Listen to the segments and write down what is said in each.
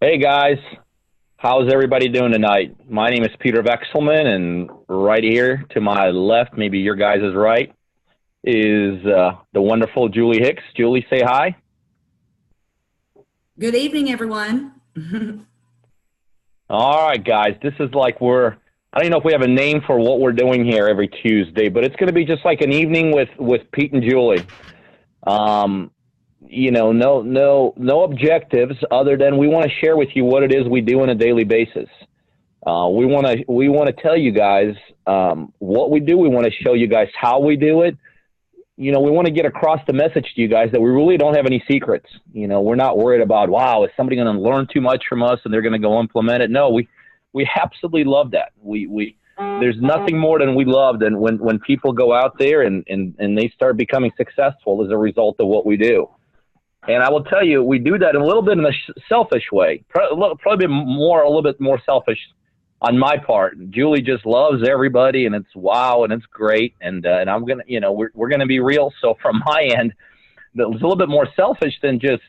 Hey guys, how's everybody doing tonight? My name is Peter Vexelman, and right here to my left, maybe your guys' is right, is the wonderful Julie Hicks. Julie, say hi. Good evening, everyone. All right, guys, this is like I don't even know if we have a name for what we're doing here every Tuesday, but it's going to be just like an evening with Pete and Julie. Um, no objectives other than we want to share with you what it is we do on a daily basis. We want to tell you guys what we do. We want to show you guys how we do it. We want to get across the message to you guys that we really don't have any secrets. We're not worried about, wow, is somebody going to learn too much from us and they're going to go implement it? No, we absolutely love that. There's nothing more than we love than when people go out there and they start becoming successful as a result of what we do. And I will tell you, we do that a little bit in a selfish way, probably a little bit more selfish on my part. Julie just loves everybody, and it's wow, and it's great. And I'm gonna, we're gonna be real. So from my end, it's a little bit more selfish than just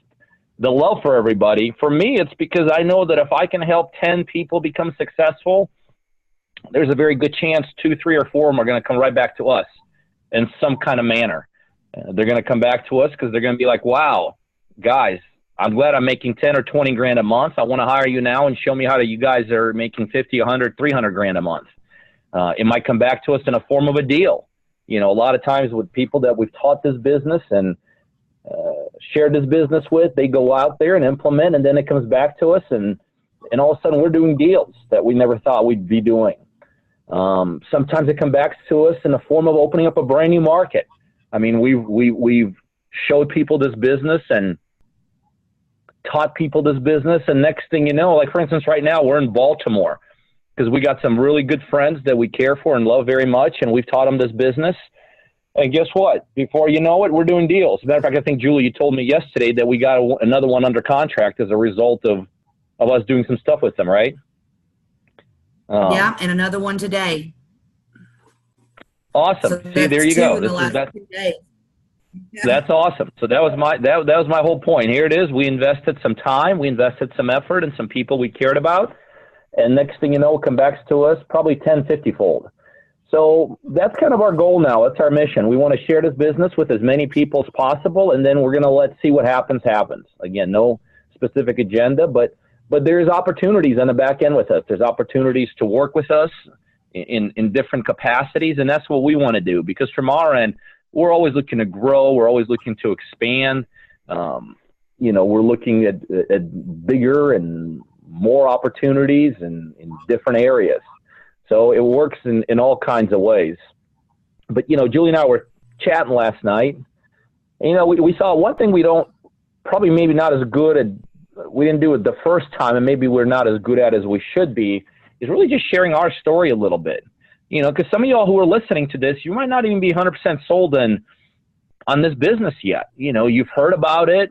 the love for everybody. For me, it's because I know that if I can help 10 people become successful, there's a very good chance 2, 3, or 4 of them are going to come right back to us in some kind of manner. They're going to come back to us because they're going to be like, wow, guys, I'm glad I'm making 10 or 20 grand a month. I want to hire you now and show me how you guys are making 50, 100, 300 grand a month. It might come back to us in a form of a deal. A lot of times with people that we've taught this business and shared this business with, they go out there and implement, and then it comes back to us, and all of a sudden we're doing deals that we never thought we'd be doing. Sometimes it comes back to us in the form of opening up a brand new market. I mean, we've showed people this business and taught people this business, and next thing you know, like for instance, right now we're in Baltimore because we got some really good friends that we care for and love very much, and we've taught them this business. And guess what? Before you know it, we're doing deals. As a matter of fact, I think, Julie, you told me yesterday that we got another one under contract as a result of us doing some stuff with them, right? Yeah, and another one today. Awesome. So See, there that's you two go. in the last 2 days. Yeah. That's awesome. So that was my whole point. Here it is. We invested some time, we invested some effort, and some people we cared about. And next thing you know, it comes back to us probably 10, 50-fold. So that's kind of our goal now. That's our mission. We want to share this business with as many people as possible, and then we're going to let's see what happens. Again, no specific agenda, but there's opportunities on the back end with us. There's opportunities to work with us in different capacities, and that's what we want to do, because from our end, we're always looking to grow. We're always looking to expand. We're looking at bigger and more opportunities in different areas. So it works in all kinds of ways. But, Julie and I were chatting last night. And, we saw one thing we don't, probably maybe not as good at, we didn't do it the first time, and maybe we're not as good at as we should be, is really just sharing our story a little bit. Because some of y'all who are listening to this, you might not even be 100% sold on this business yet. You've heard about it.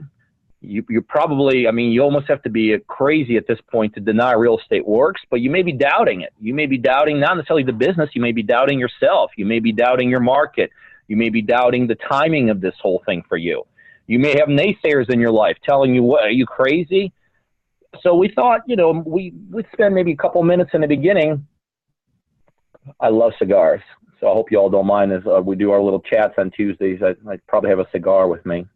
You probably, you almost have to be crazy at this point to deny real estate works, but you may be doubting it. You may be doubting not necessarily the business. You may be doubting yourself. You may be doubting your market. You may be doubting the timing of this whole thing for you. You may have naysayers in your life telling you, what, are you crazy? So we thought, we'd spend maybe a couple minutes in the beginning. I love cigars, so I hope you all don't mind as we do our little chats on Tuesdays. I probably have a cigar with me.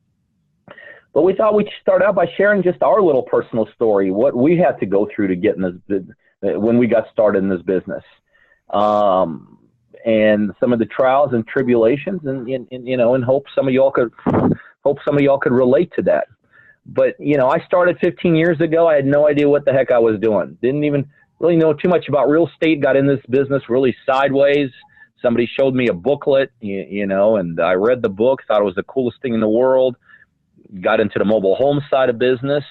But we thought we'd start out by sharing just our little personal story, what we had to go through to get in this when we got started in this business, and some of the trials and tribulations, and hope some of y'all could relate to that. But I started 15 years ago. I had no idea what the heck I was doing. Didn't even really know too much about real estate. Got in this business really sideways. Somebody showed me a booklet, and I read the book. Thought it was the coolest thing in the world. Got into the mobile home side of business.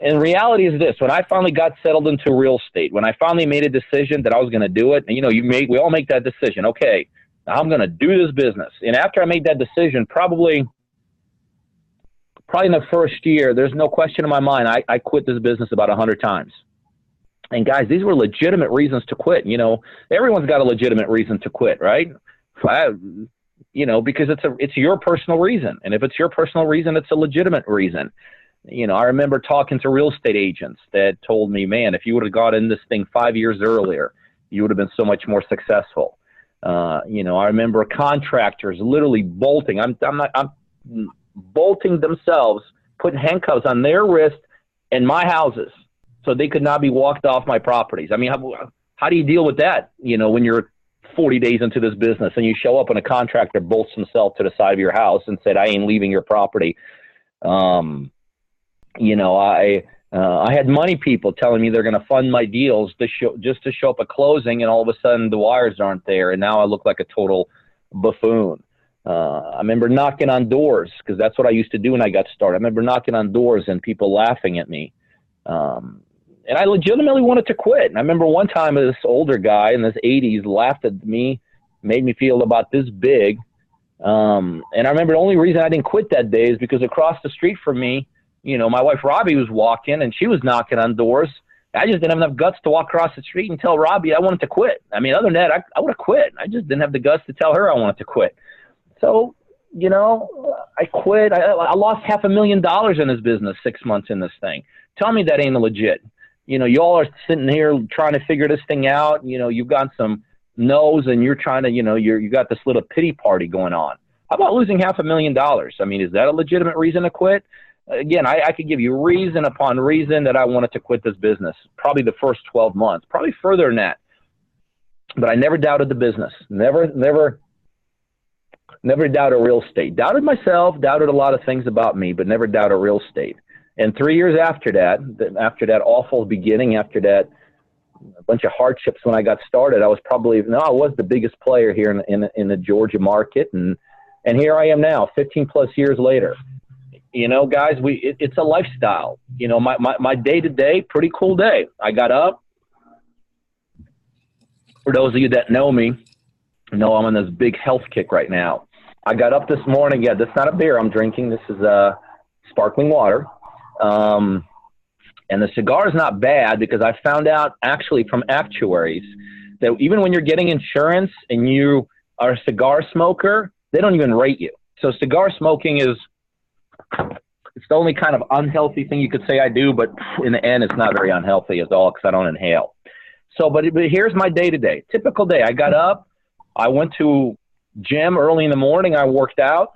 And reality is this: when I finally got settled into real estate, when I finally made a decision that I was going to do it, and we all make that decision. Okay, I'm going to do this business. And after I made that decision, probably in the first year, there's no question in my mind, I quit this business about 100 times. And guys, these were legitimate reasons to quit. Everyone's got a legitimate reason to quit, right? because it's your personal reason. And if it's your personal reason, it's a legitimate reason. I remember talking to real estate agents that told me, man, if you would have got in this thing 5 years earlier, you would have been so much more successful. I remember contractors literally bolting. I'm bolting themselves, putting handcuffs on their wrist in my houses so they could not be walked off my properties. I mean, how do you deal with that? When you're 40 days into this business and you show up and a contractor bolts himself to the side of your house and said, I ain't leaving your property. I had money people telling me they're going to fund my deals just to show up at closing, and all of a sudden the wires aren't there, and now I look like a total buffoon. I remember knocking on doors, because that's what I used to do when I got started. I remember knocking on doors and people laughing at me. And I legitimately wanted to quit. And I remember one time this older guy in his 80s laughed at me, made me feel about this big. And I remember the only reason I didn't quit that day is because across the street from me, my wife Robbie was walking and she was knocking on doors. I just didn't have enough guts to walk across the street and tell Robbie I wanted to quit. I mean, other than that, I would have quit. I just didn't have the guts to tell her I wanted to quit. So, I quit. I lost $500,000 in this business 6 months in this thing. Tell me that ain't legit. Y'all are sitting here trying to figure this thing out. You've got some no's and you're trying to, you got this little pity party going on. How about losing $500,000? I mean, is that a legitimate reason to quit? Again, I could give you reason upon reason that I wanted to quit this business. Probably the first 12 months, probably further than that. But I never doubted the business. Never doubted real estate. Doubted myself, doubted a lot of things about me, but never doubted real estate. And 3 years after that awful beginning, after that a bunch of hardships when I got started, I was the biggest player here in the Georgia market. And here I am now, 15 plus years later. Guys, it's a lifestyle. My day-to-day, pretty cool day. I got up. For those of you that know me, know I'm on this big health kick right now. I got up this morning. Yeah, this is not a beer I'm drinking. This is sparkling water. And the cigar is not bad, because I found out actually from actuaries that even when you're getting insurance and you are a cigar smoker, they don't even rate you. So cigar smoking it's the only kind of unhealthy thing you could say I do, but in the end, it's not very unhealthy at all because I don't inhale. So, but here's my day-to-day. Typical day. I got up. I went to gym early in the morning. I worked out.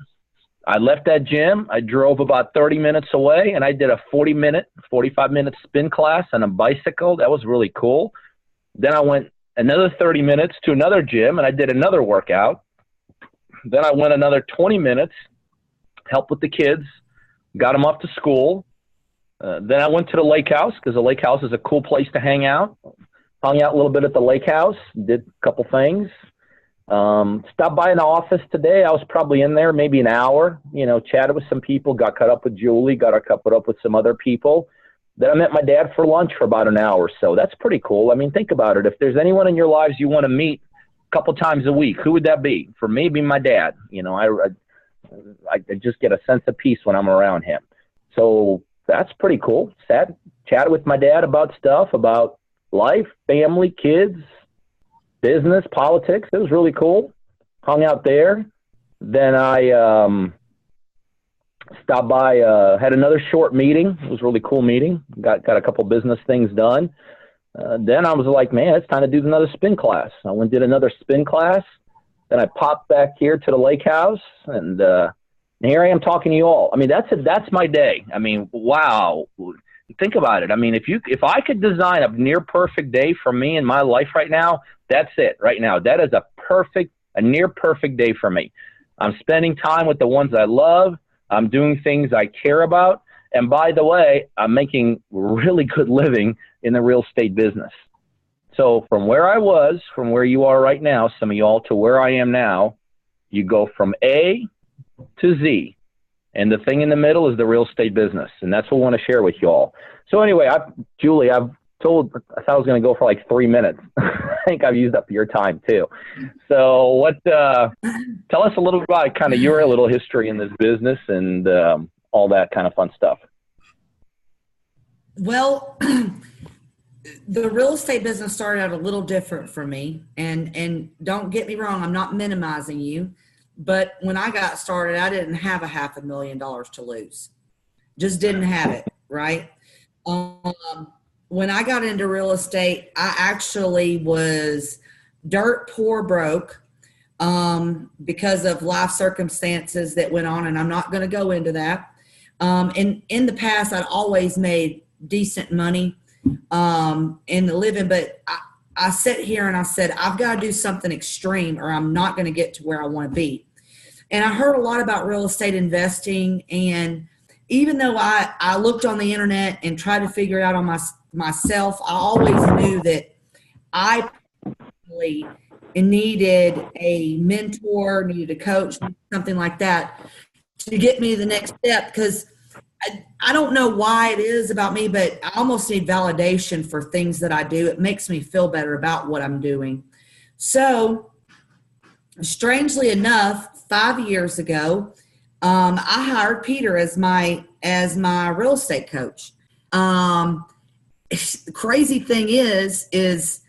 I left that gym. I drove about 30 minutes away, and I did a 45-minute spin class on a bicycle. That was really cool. Then I went another 30 minutes to another gym, and I did another workout. Then I went another 20 minutes, helped with the kids, got them off to school. Then I went to the lake house, because the lake house is a cool place to hang out. Hung out a little bit at the lake house, did a couple things. Stopped by an office today. I was probably in there maybe an hour, chatted with some people, got caught up with Julie, got caught up with some other people. Then I met my dad for lunch for about an hour or so. That's pretty cool. I mean, think about it. If there's anyone in your lives you want to meet a couple times a week, who would that be? For me, it'd be my dad. I just get a sense of peace when I'm around him. So that's pretty cool. Chatted with my dad about stuff, about life, family, kids, business, politics. It was really cool. Hung out there. Then I stopped by, had another short meeting. It was a really cool meeting. Got a couple business things done. Then I was like, man, it's time to do another spin class. I went and did another spin class. Then I popped back here to the lake house, and here I am talking to you all. I mean, that's my day. I mean, wow. Think about it. I mean, if I could design a near perfect day for me in my life right now, that's it right now. That is a near perfect day for me. I'm spending time with the ones I love. I'm doing things I care about. And by the way, I'm making really good living in the real estate business. So from where I was, from where you are right now, some of y'all, to where I am now, you go from A to Z. And the thing in the middle is the real estate business. And that's what I want to share with you all. So anyway, Julie, I thought I was going to go for like 3 minutes. I think I've used up your time too. So tell us a little about kind of your little history in this business and all that kind of fun stuff. Well, the real estate business started out a little different for me. And don't get me wrong, I'm not minimizing you. But when I got started, I didn't have $500,000 to lose. Just didn't have it, right? When I got into real estate, I actually was dirt poor broke because of life circumstances that went on, and I'm not going to go into that. And in the past, I'd always made decent money in the living, but I sat here and I said, I've got to do something extreme or I'm not going to get to where I want to be. And I heard a lot about real estate investing. And even though I looked on the internet and tried to figure it out on myself, I always knew that I personally needed a mentor, needed a coach, something like that to get me to the next step. Because I don't know why it is about me, but I almost need validation for things that I do. It makes me feel better about what I'm doing. So strangely enough, 5 years ago, I hired Peter as my real estate coach. The crazy thing is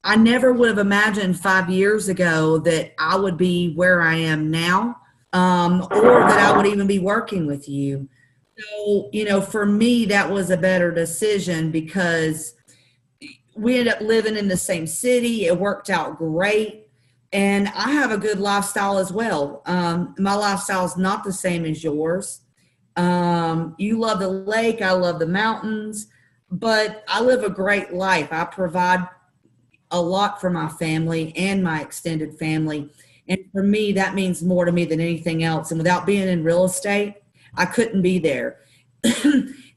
I never would have imagined 5 years ago that I would be where I am now, or that I would even be working with you. So, for me, that was a better decision because we ended up living in the same city. It worked out great. And I have a good lifestyle as well. My lifestyle is not the same as yours. You love the lake. I love the mountains. But I live a great life. I provide a lot for my family and my extended family. And for me, that means more to me than anything else. And without being in real estate, I couldn't be there.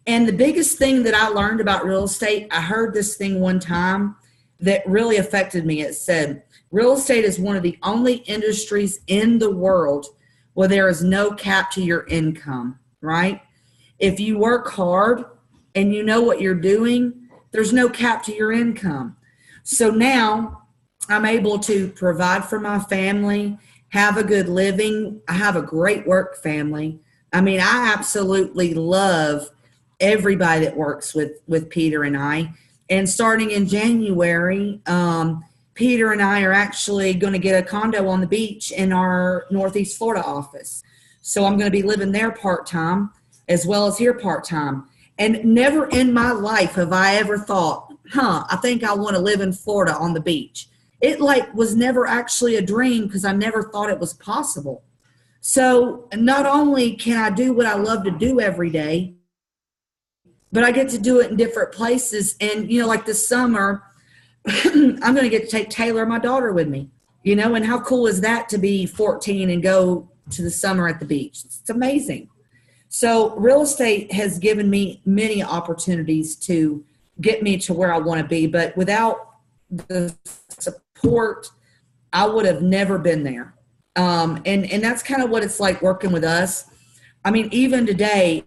And the biggest thing that I learned about real estate, I heard this thing one time that really affected me. It said, real estate is one of the only industries in the world where there is no cap to your income, right? If you work hard and you know what you're doing, there's no cap to your income. So now I'm able to provide for my family, have a good living. I have a great work family. I mean, I absolutely love everybody that works with Peter and I. And starting in January, Peter and I are actually going to get a condo on the beach in our Northeast Florida office. So I'm going to be living there part-time as well as here part-time. And never in my life have I ever thought, I think I want to live in Florida on the beach. It was never actually a dream because I never thought it was possible. So not only can I do what I love to do every day, but I get to do it in different places. And, like this summer, I'm going to get to take Taylor, my daughter, with me, and how cool is that to be 14 and go to the summer at the beach? It's amazing. So real estate has given me many opportunities to get me to where I want to be. But without the support, I would have never been there. And that's kind of what it's like working with us. I mean, even today,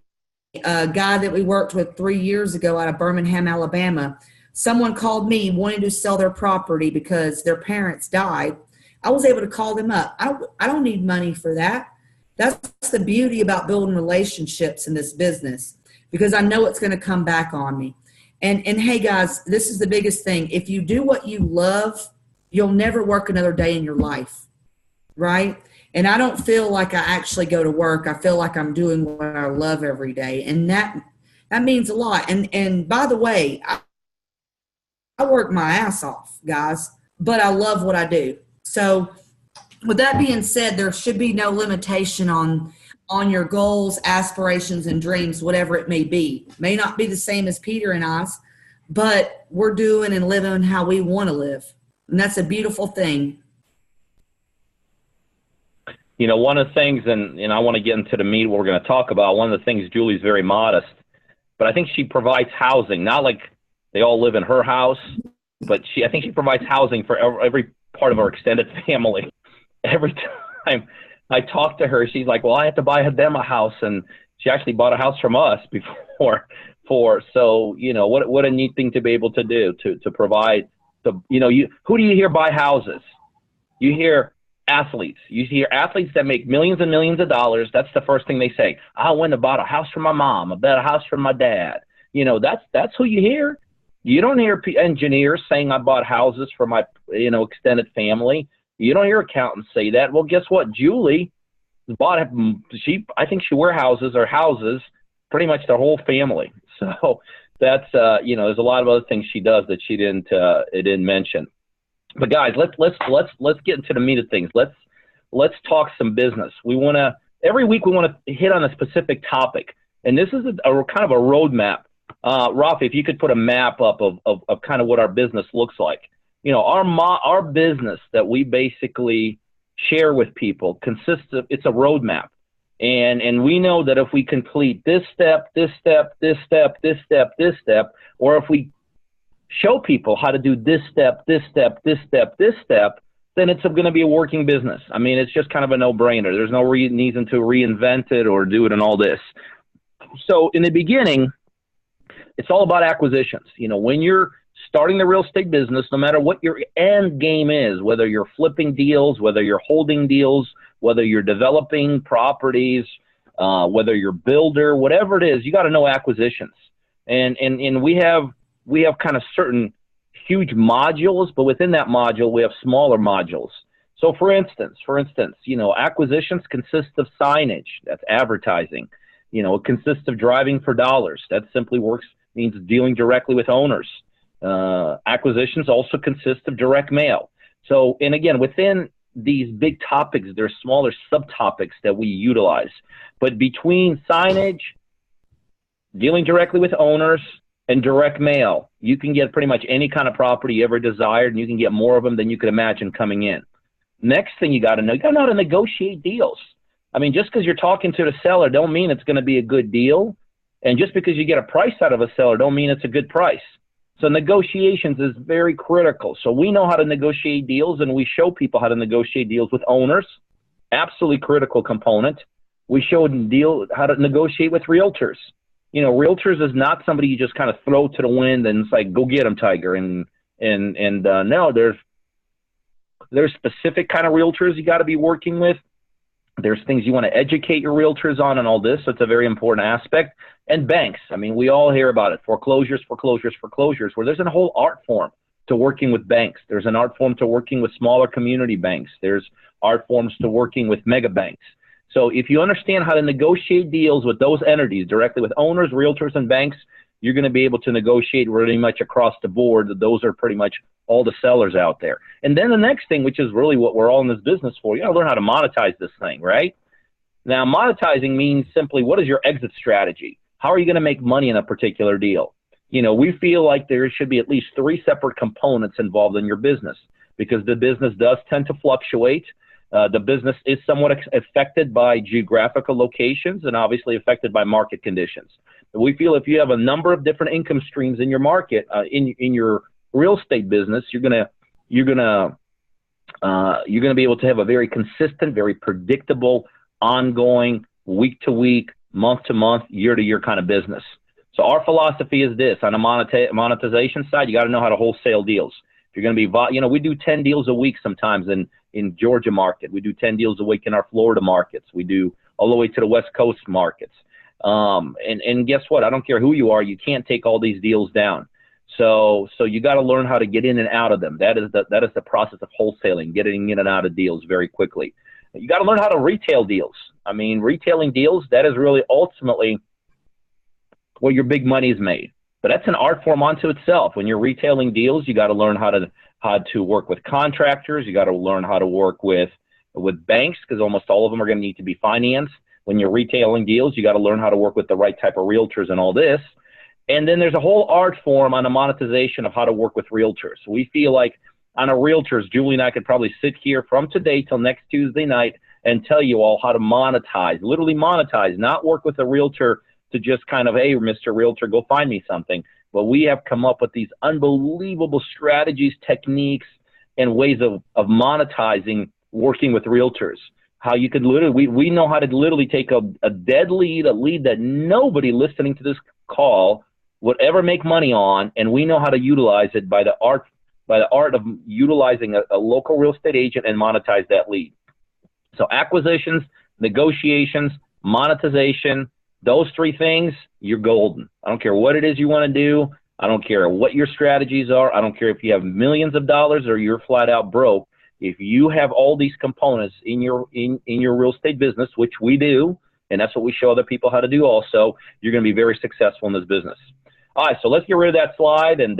a guy that we worked with 3 years ago out of Birmingham, Alabama, someone called me wanting to sell their property because their parents died. I was able to call them up. I don't need money for that. That's the beauty about building relationships in this business, because I know it's going to come back on me. And hey guys, this is the biggest thing. If you do what you love, you'll never work another day in your life. Right? And I don't feel like I actually go to work. I feel like I'm doing what I love every day. And that means a lot. And by the way, I work my ass off, guys, but I love what I do. So with that being said, there should be no limitation on your goals, aspirations, and dreams, whatever it may be. May not be the same as Peter and I's, but we're doing and living how we want to live. And that's a beautiful thing. One of the things, and I want to get into the meat what we're going to talk about, one of the things, Julie's very modest, but I think she provides housing, not like they all live in her house, but I think she provides housing for every part of our extended family. Every time I talk to her, she's like, well, I have to buy them a house, and she actually bought a house from us before. So, what a neat thing to be able to do, to provide, who do you hear buy houses? You hear athletes. You hear athletes that make millions and millions of dollars. That's the first thing they say. I went and bought a house for my mom. I bought a house for my dad. That's who you hear. You don't hear engineers saying I bought houses for my, extended family. You don't hear accountants say that. Well, guess what? Julie bought I think she warehouses or houses pretty much their whole family. So that's there's a lot of other things she does that she didn't mention. But guys, let's get into the meat of things. Let's talk some business. Every week we want to hit on a specific topic, and this is a kind of a roadmap. Rafi, if you could put a map up of kind of what our business looks like. Our business that we basically share with people consists of, it's a roadmap. And we know that if we complete this step, this step, this step, this step, this step, or if we show people how to do this step, this step, this step, this step, then it's going to be a working business. I mean, it's just kind of a no-brainer. There's no reason to reinvent it or do it and all this. So in the beginning, it's all about acquisitions. When you're starting the real estate business, no matter what your end game is, whether you're flipping deals, whether you're holding deals, whether you're developing properties, whether you're a builder, whatever it is, you got to know acquisitions. And we have kind of certain huge modules, but within that module, we have smaller modules. So for instance, acquisitions consist of signage. That's advertising. It consists of driving for dollars. That simply means dealing directly with owners. Acquisitions also consist of direct mail. So, and again, within these big topics, there's smaller subtopics that we utilize. But between signage, dealing directly with owners, and direct mail, you can get pretty much any kind of property you ever desired, and you can get more of them than you could imagine coming in. Next thing you got to know how to negotiate deals. I mean, just because you're talking to the seller don't mean it's going to be a good deal. And just because you get a price out of a seller don't mean it's a good price. So negotiations is very critical. So we know how to negotiate deals, and we show people how to negotiate deals with owners. Absolutely critical component. We show how to negotiate with realtors. Realtors is not somebody you just kind of throw to the wind and it's like, go get them, Tiger. No, there's specific kind of realtors you got to be working with. There's things you want to educate your realtors on and all this. So it's a very important aspect. And banks. I mean, we all hear about it. Foreclosures, where there's a whole art form to working with banks. There's an art form to working with smaller community banks. There's art forms to working with mega banks. So if you understand how to negotiate deals with those entities directly with owners, realtors, and banks, you're going to be able to negotiate really much across the board. Those are pretty much all the sellers out there. And then the next thing, which is really what we're all in this business for, you got to learn how to monetize this thing, right? Now, monetizing means simply, what is your exit strategy? How are you going to make money in a particular deal? We feel like there should be at least 3 separate components involved in your business, because the business does tend to fluctuate. The business is somewhat affected by geographical locations and obviously affected by market conditions. We feel if you have a number of different income streams in your market, in your real estate business, you're gonna be able to have a very consistent, very predictable, ongoing, week to week, month to month, year to year kind of business. So our philosophy is this: on the monetization side, you got to know how to wholesale deals. If you're going to be, we do 10 deals a week sometimes in Georgia market. We do 10 deals a week in our Florida markets. We do all the way to the West Coast markets. And guess what? I don't care who you are. You can't take all these deals down. So you got to learn how to get in and out of them. That is the process of wholesaling, getting in and out of deals very quickly. You got to learn how to retail deals. I mean, retailing deals, that is really ultimately where your big money is made. But that's an art form unto itself. When you're retailing deals, you got to learn how to work with contractors. You got to learn how to work with banks, because almost all of them are going to need to be financed. When you're retailing deals, you got to learn how to work with the right type of realtors and all this. And then there's a whole art form on the monetization of how to work with realtors. So we feel like on a realtors, Julie and I could probably sit here from today till next Tuesday night and tell you all how to monetize, literally monetize, not work with a realtor to just kind of, hey, Mr. Realtor, go find me something. But we have come up with these unbelievable strategies, techniques, and ways of monetizing working with realtors. How you could literally, we know how to literally take a dead lead, a lead that nobody listening to this call would ever make money on, and we know how to utilize it by the art of utilizing a local real estate agent and monetize that lead. So acquisitions, negotiations, monetization, those 3 things, you're golden. I don't care what it is you want to do. I don't care what your strategies are. I don't care if you have millions of dollars or you're flat out broke. If you have all these components in your real estate business, which we do, and that's what we show other people how to do also, you're going to be very successful in this business. All right, so let's get rid of that slide. And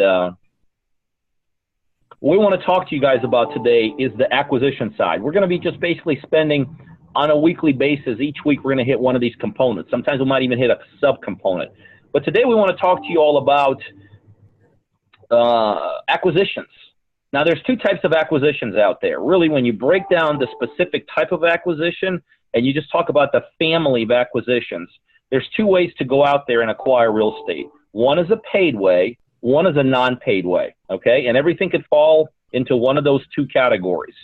what we want to talk to you guys about today is the acquisition side. We're going to be just basically spending on a weekly basis. Each week we're going to hit one of these components. Sometimes we might even hit a sub-component. But today we want to talk to you all about acquisitions. Now, there's two types of acquisitions out there. Really, when you break down the specific type of acquisition and you just talk about the family of acquisitions, there's two ways to go out there and acquire real estate. One is a paid way, one is a non-paid way, okay? And everything could fall into one of those two categories.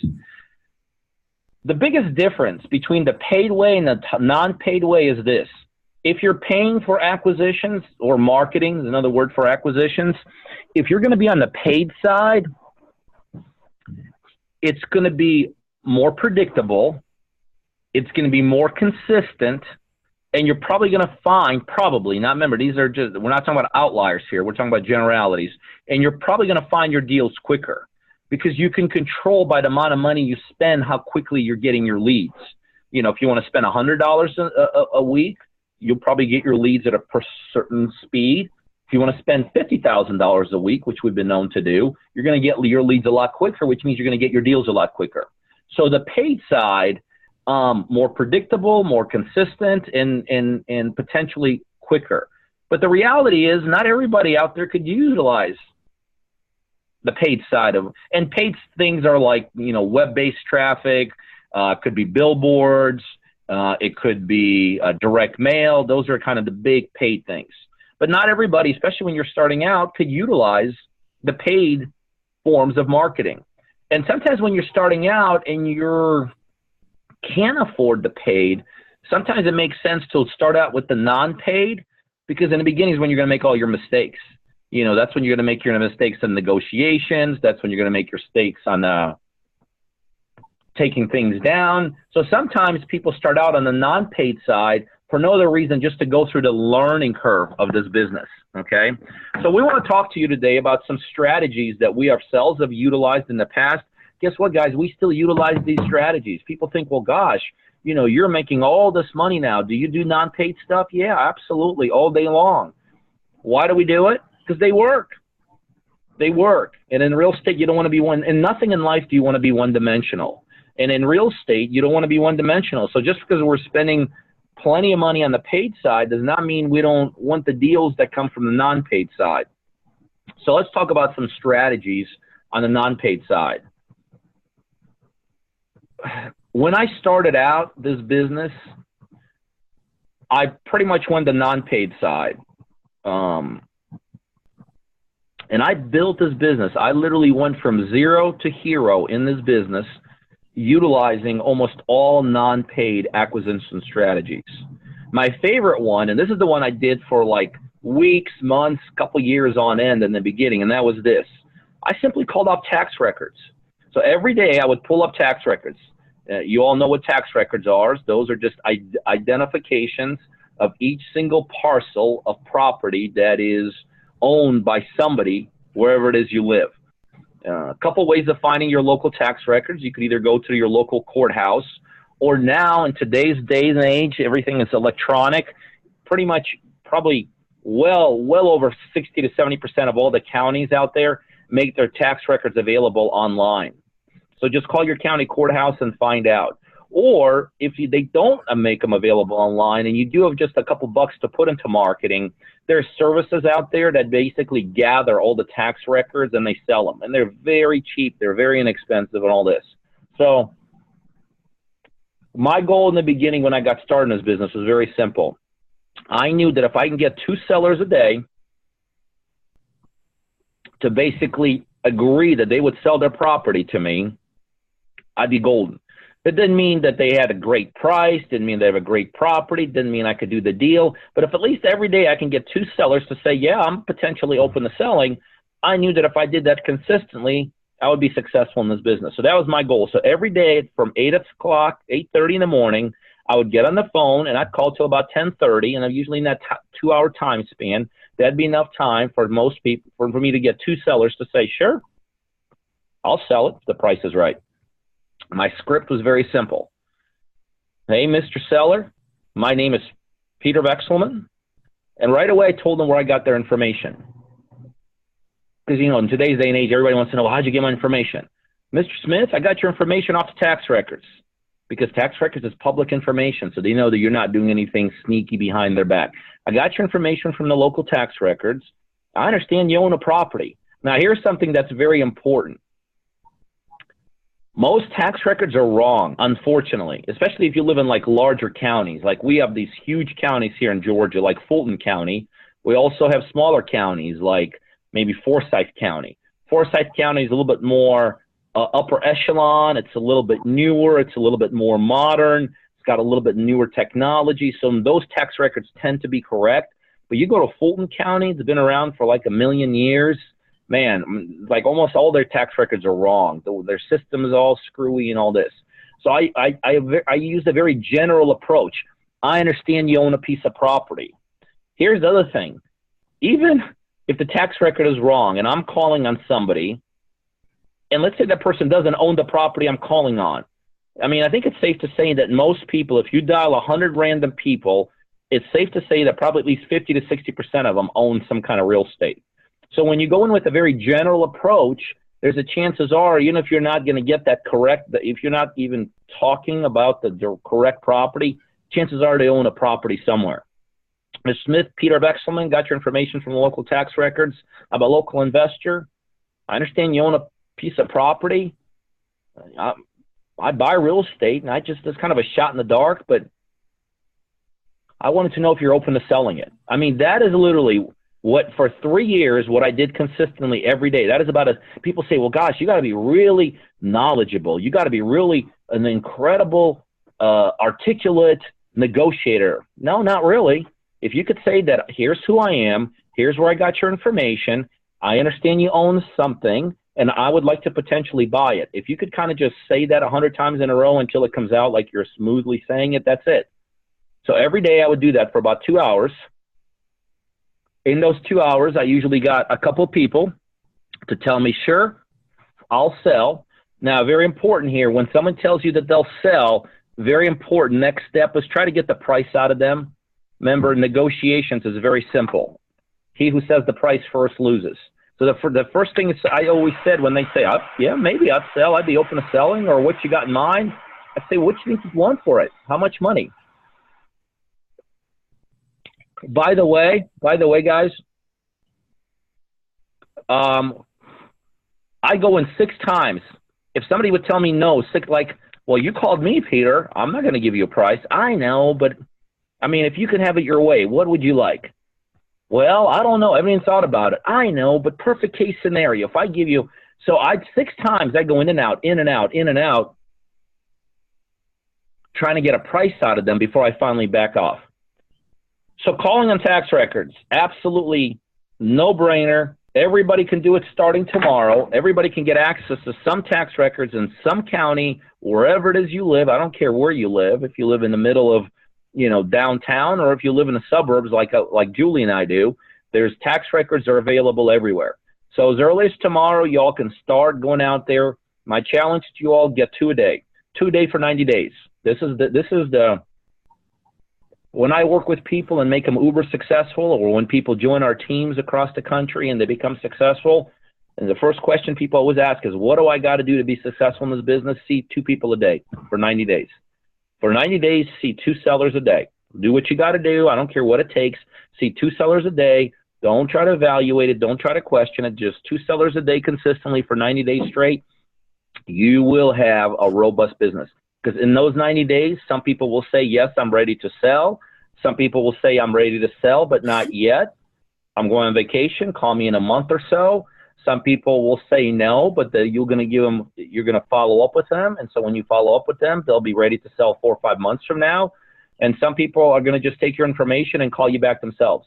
The biggest difference between the paid way and the non-paid way is this. If you're paying for acquisitions, or marketing is another word for acquisitions, if you're going to be on the paid side, it's going to be more predictable, it's going to be more consistent, and you're probably going to find, remember, these are just, we're not talking about outliers here, we're talking about generalities, and you're probably going to find your deals quicker because you can control by the amount of money you spend how quickly you're getting your leads. You know, if you want to spend $100 a week, you'll probably get your leads at a certain speed. If you want to spend $50,000 a week, which we've been known to do, you're going to get your leads a lot quicker, which means you're going to get your deals a lot quicker. So the paid side, more predictable, more consistent, and potentially quicker. But the reality is not everybody out there could utilize the paid side of, and paid things are like, you know, web-based traffic, could be billboards, it could be direct mail. Those are kind of the big paid things. But not everybody, especially when you're starting out, could utilize the paid forms of marketing. And sometimes when you're starting out and you can't afford the paid, sometimes it makes sense to start out with the non-paid, because in the beginning is when you're going to make all your mistakes. You know, that's when you're going to make your mistakes in negotiations. That's when you're going to make your mistakes on taking things down. So sometimes people start out on the non-paid side for no other reason just to go through the learning curve of this business, okay? So we want to talk to you today about some strategies that we ourselves have utilized in the past. Guess what, guys? We still utilize these strategies. People think, well, gosh, you know, you're making all this money now. Do you do non-paid stuff? Yeah, absolutely, all day long. Why do we do it? Because they work. They work. And in real estate, you don't want to be in nothing in life do you want to be one-dimensional. And in real estate, you don't want to be one-dimensional. So just because we're spending plenty of money on the paid side does not mean we don't want the deals that come from the non-paid side. So let's talk about some strategies on the non-paid side. When I started out this business, I pretty much went the non-paid side. And I built this business. I literally went from zero to hero in this business, utilizing almost all non-paid acquisition strategies. My favorite one, and this is the one I did for like weeks, months, couple years on end in the beginning, and that was this. I simply called up tax records. So every day I would pull up tax records. You all know what tax records are. Those are just identifications of each single parcel of property that is owned by somebody wherever it is you live. A couple ways of finding your local tax records. You could either go to your local courthouse, or now in today's day and age, everything is electronic. Pretty much, probably well over 60 to 70% of all the counties out there make their tax records available online. So just call your county courthouse and find out. Or if they don't make them available online and you do have just a couple bucks to put into marketing, there's services out there that basically gather all the tax records and they sell them. And they're very cheap. They're very inexpensive and all this. So my goal in the beginning when I got started in this business was very simple. I knew that if I can get 2 sellers a day to basically agree that they would sell their property to me, I'd be golden. It didn't mean that they had a great price, didn't mean they have a great property, didn't mean I could do the deal. But if at least every day I can get 2 sellers to say, yeah, I'm potentially open to selling, I knew that if I did that consistently, I would be successful in this business. So that was my goal. So every day from 8 o'clock, 8:30 in the morning, I would get on the phone and I'd call till about 10:30. And I'm usually in that 2-hour time span. That'd be enough time for most people, for me to get 2 sellers to say, sure, I'll sell it if the price is right. My script was very simple. Hey, Mr. Seller, my name is Peter Vexelman. And right away, I told them where I got their information. Because, you know, in today's day and age, everybody wants to know, well, how'd you get my information? Mr. Smith, I got your information off the tax records. Because tax records is public information, so they know that you're not doing anything sneaky behind their back. I got your information from the local tax records. I understand you own a property. Now, here's something that's very important. Most tax records are wrong, unfortunately, especially if you live in like larger counties. Like we have these huge counties here in Georgia, like Fulton County. We also have smaller counties like maybe Forsyth County. Forsyth County is a little bit more upper echelon. It's a little bit newer. It's a little bit more modern. It's got a little bit newer technology. So those tax records tend to be correct. But you go to Fulton County, it's been around for like a million years. Man, like almost all their tax records are wrong. Their system is all screwy and all this. So I used a very general approach. I understand you own a piece of property. Here's the other thing. Even if the tax record is wrong and I'm calling on somebody, and let's say that person doesn't own the property I'm calling on. I mean, I think it's safe to say that most people, if you dial 100 random people, it's safe to say that probably at least 50 to 60% of them own some kind of real estate. So when you go in with a very general approach, there's a chances are, even if you're not going to get that correct, if you're not even talking about the correct property, chances are they own a property somewhere. Ms. Smith, Peter Vexelman, got your information from the local tax records. I'm a local investor. I understand you own a piece of property. I buy real estate, and it's kind of a shot in the dark, but I wanted to know if you're open to selling it. I mean, that is literally what, for 3 years, what I did consistently every day. That is people say, well, gosh, you got to be really knowledgeable. You got to be really an incredible, articulate negotiator. No, not really. If you could say that, here's who I am, here's where I got your information, I understand you own something, and I would like to potentially buy it. If you could kind of just say that 100 times in a row until it comes out like you're smoothly saying it, that's it. So every day I would do that for about 2 hours. In those 2 hours, I usually got a couple people to tell me, sure, I'll sell. Now, very important here, when someone tells you that they'll sell, very important next step is try to get the price out of them. Remember, negotiations is very simple. He who says the price first loses. So the first thing is I always said when they say, yeah, maybe I'd sell, I'd be open to selling, or what you got in mind, I say, what do you think you want for it? How much money? By the way, guys, I go in 6 times. If somebody would tell me no, well, you called me, Peter. I'm not going to give you a price. I know, but I mean, if you could have it your way, what would you like? Well, I don't know. I haven't even thought about it. I know, but perfect case scenario. If I give you, 6 times I go in and out, in and out, in and out, trying to get a price out of them before I finally back off. So calling on tax records, absolutely no-brainer. Everybody can do it starting tomorrow. Everybody can get access to some tax records in some county, wherever it is you live. I don't care where you live. If you live in the middle of, downtown, or if you live in the suburbs like Julie and I do, there's tax records are available everywhere. So as early as tomorrow, y'all can start going out there. My challenge to you all, get 2 a day. 2 a day for 90 days. This is the when I work with people and make them uber successful, or when people join our teams across the country and they become successful, and the first question people always ask is, what do I got to do to be successful in this business? See 2 people a day for 90 days. For 90 days, see 2 sellers a day. Do what you got to do. I don't care what it takes. See 2 sellers a day. Don't try to evaluate it. Don't try to question it. Just 2 sellers a day consistently for 90 days straight. You will have a robust business. Because in those 90 days, some people will say, yes, I'm ready to sell. Some people will say, I'm ready to sell, but not yet. I'm going on vacation. Call me in a month or so. Some people will say no, but you're going to follow up with them. And so when you follow up with them, they'll be ready to sell 4 or 5 months from now. And some people are going to just take your information and call you back themselves.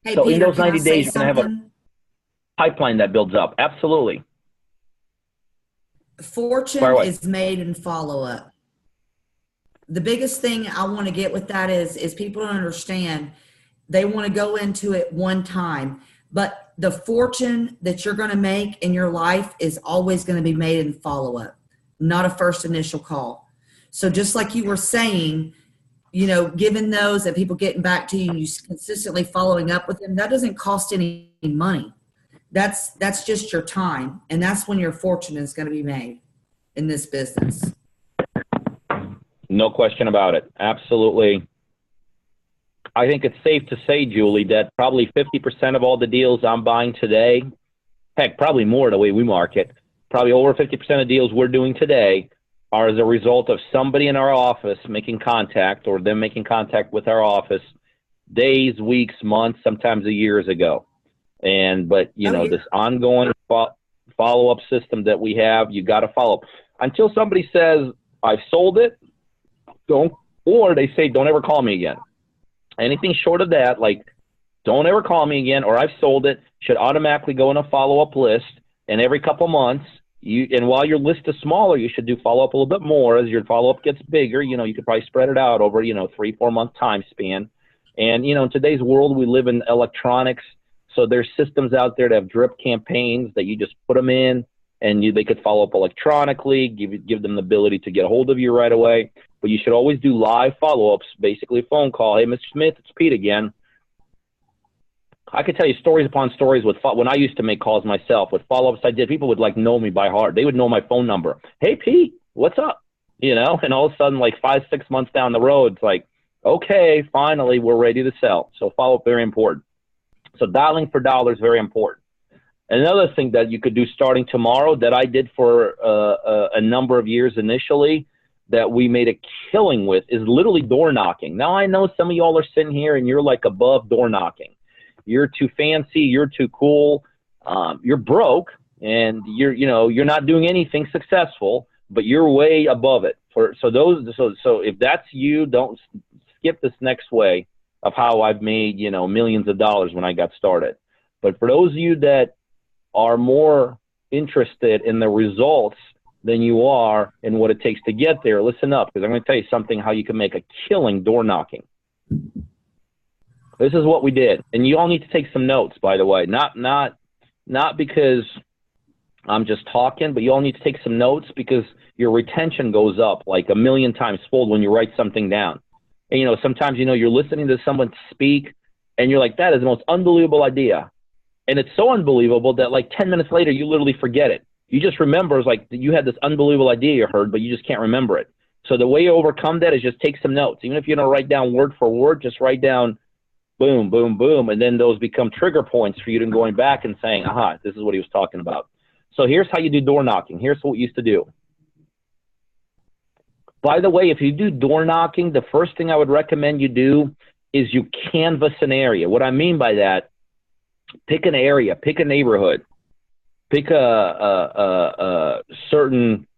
Hey, so Peter, in those 90 days, you're going to have a pipeline that builds up. Absolutely. Fortune is made in follow-up. The biggest thing I want to get with that is people don't understand. They want to go into it one time, but the fortune that you're going to make in your life is always going to be made in follow-up. not a first initial call. So just like you were saying, given those and people getting back to you and you consistently following up with them, that doesn't cost any money. That's just your time. And that's when your fortune is going to be made in this business. No question about it. Absolutely. I think it's safe to say, Julie, that probably 50% of all the deals I'm buying today, heck, probably more the way we market, probably over 50% of deals we're doing today are as a result of somebody in our office making contact or them making contact with our office days, weeks, months, sometimes years ago. But this ongoing follow-up system that we have, you got to follow up. Until somebody says, I've sold it, or they say, don't ever call me again. Anything short of that, like don't ever call me again, or I've sold it, should automatically go in a follow-up list. And every couple months, while your list is smaller, you should do follow-up a little bit more. As your follow-up gets bigger, you could probably spread it out over, 3-4 month time span. And, in today's world, we live in electronics. So there's systems out there that have drip campaigns that you just put them in and they could follow up electronically, give them the ability to get a hold of you right away. But you should always do live follow-ups, basically a phone call. Hey, Mr. Smith, it's Pete again. I could tell you stories upon stories when I used to make calls myself with follow-ups I did. People would know me by heart. They would know my phone number. Hey, Pete, what's up? And all of a sudden, 5-6 months down the road, it's like, okay, finally, we're ready to sell. So follow-up, very important. So dialing for dollars, very important. Another thing that you could do starting tomorrow that I did for a number of years initially that we made a killing with is literally door knocking. Now, I know some of y'all are sitting here and you're above door knocking. You're too fancy, you're too cool, you're broke, and you're not doing anything successful, but you're way above it. So if that's you, don't skip this next way of how I've made millions of dollars when I got started. But for those of you that are more interested in the results than you are in what it takes to get there, listen up, because I'm going to tell you something how you can make a killing door knocking. This is what we did. And you all need to take some notes, by the way. Not because I'm just talking, but you all need to take some notes because your retention goes up like a million times fold when you write something down. And, sometimes, you're listening to someone speak and you're like, that is the most unbelievable idea. And it's so unbelievable that 10 minutes later, you literally forget it. You just remember it's you had this unbelievable idea you heard, but you just can't remember it. So the way you overcome that is just take some notes. Even if you don't write down word for word, just write down boom, boom, boom. And then those become trigger points for you to going back and saying, aha, this is what he was talking about. So here's how you do door knocking. Here's what we used to do. By the way, if you do door knocking, the first thing I would recommend you do is you canvass an area. What I mean by that, pick an area, pick a neighborhood, pick a certain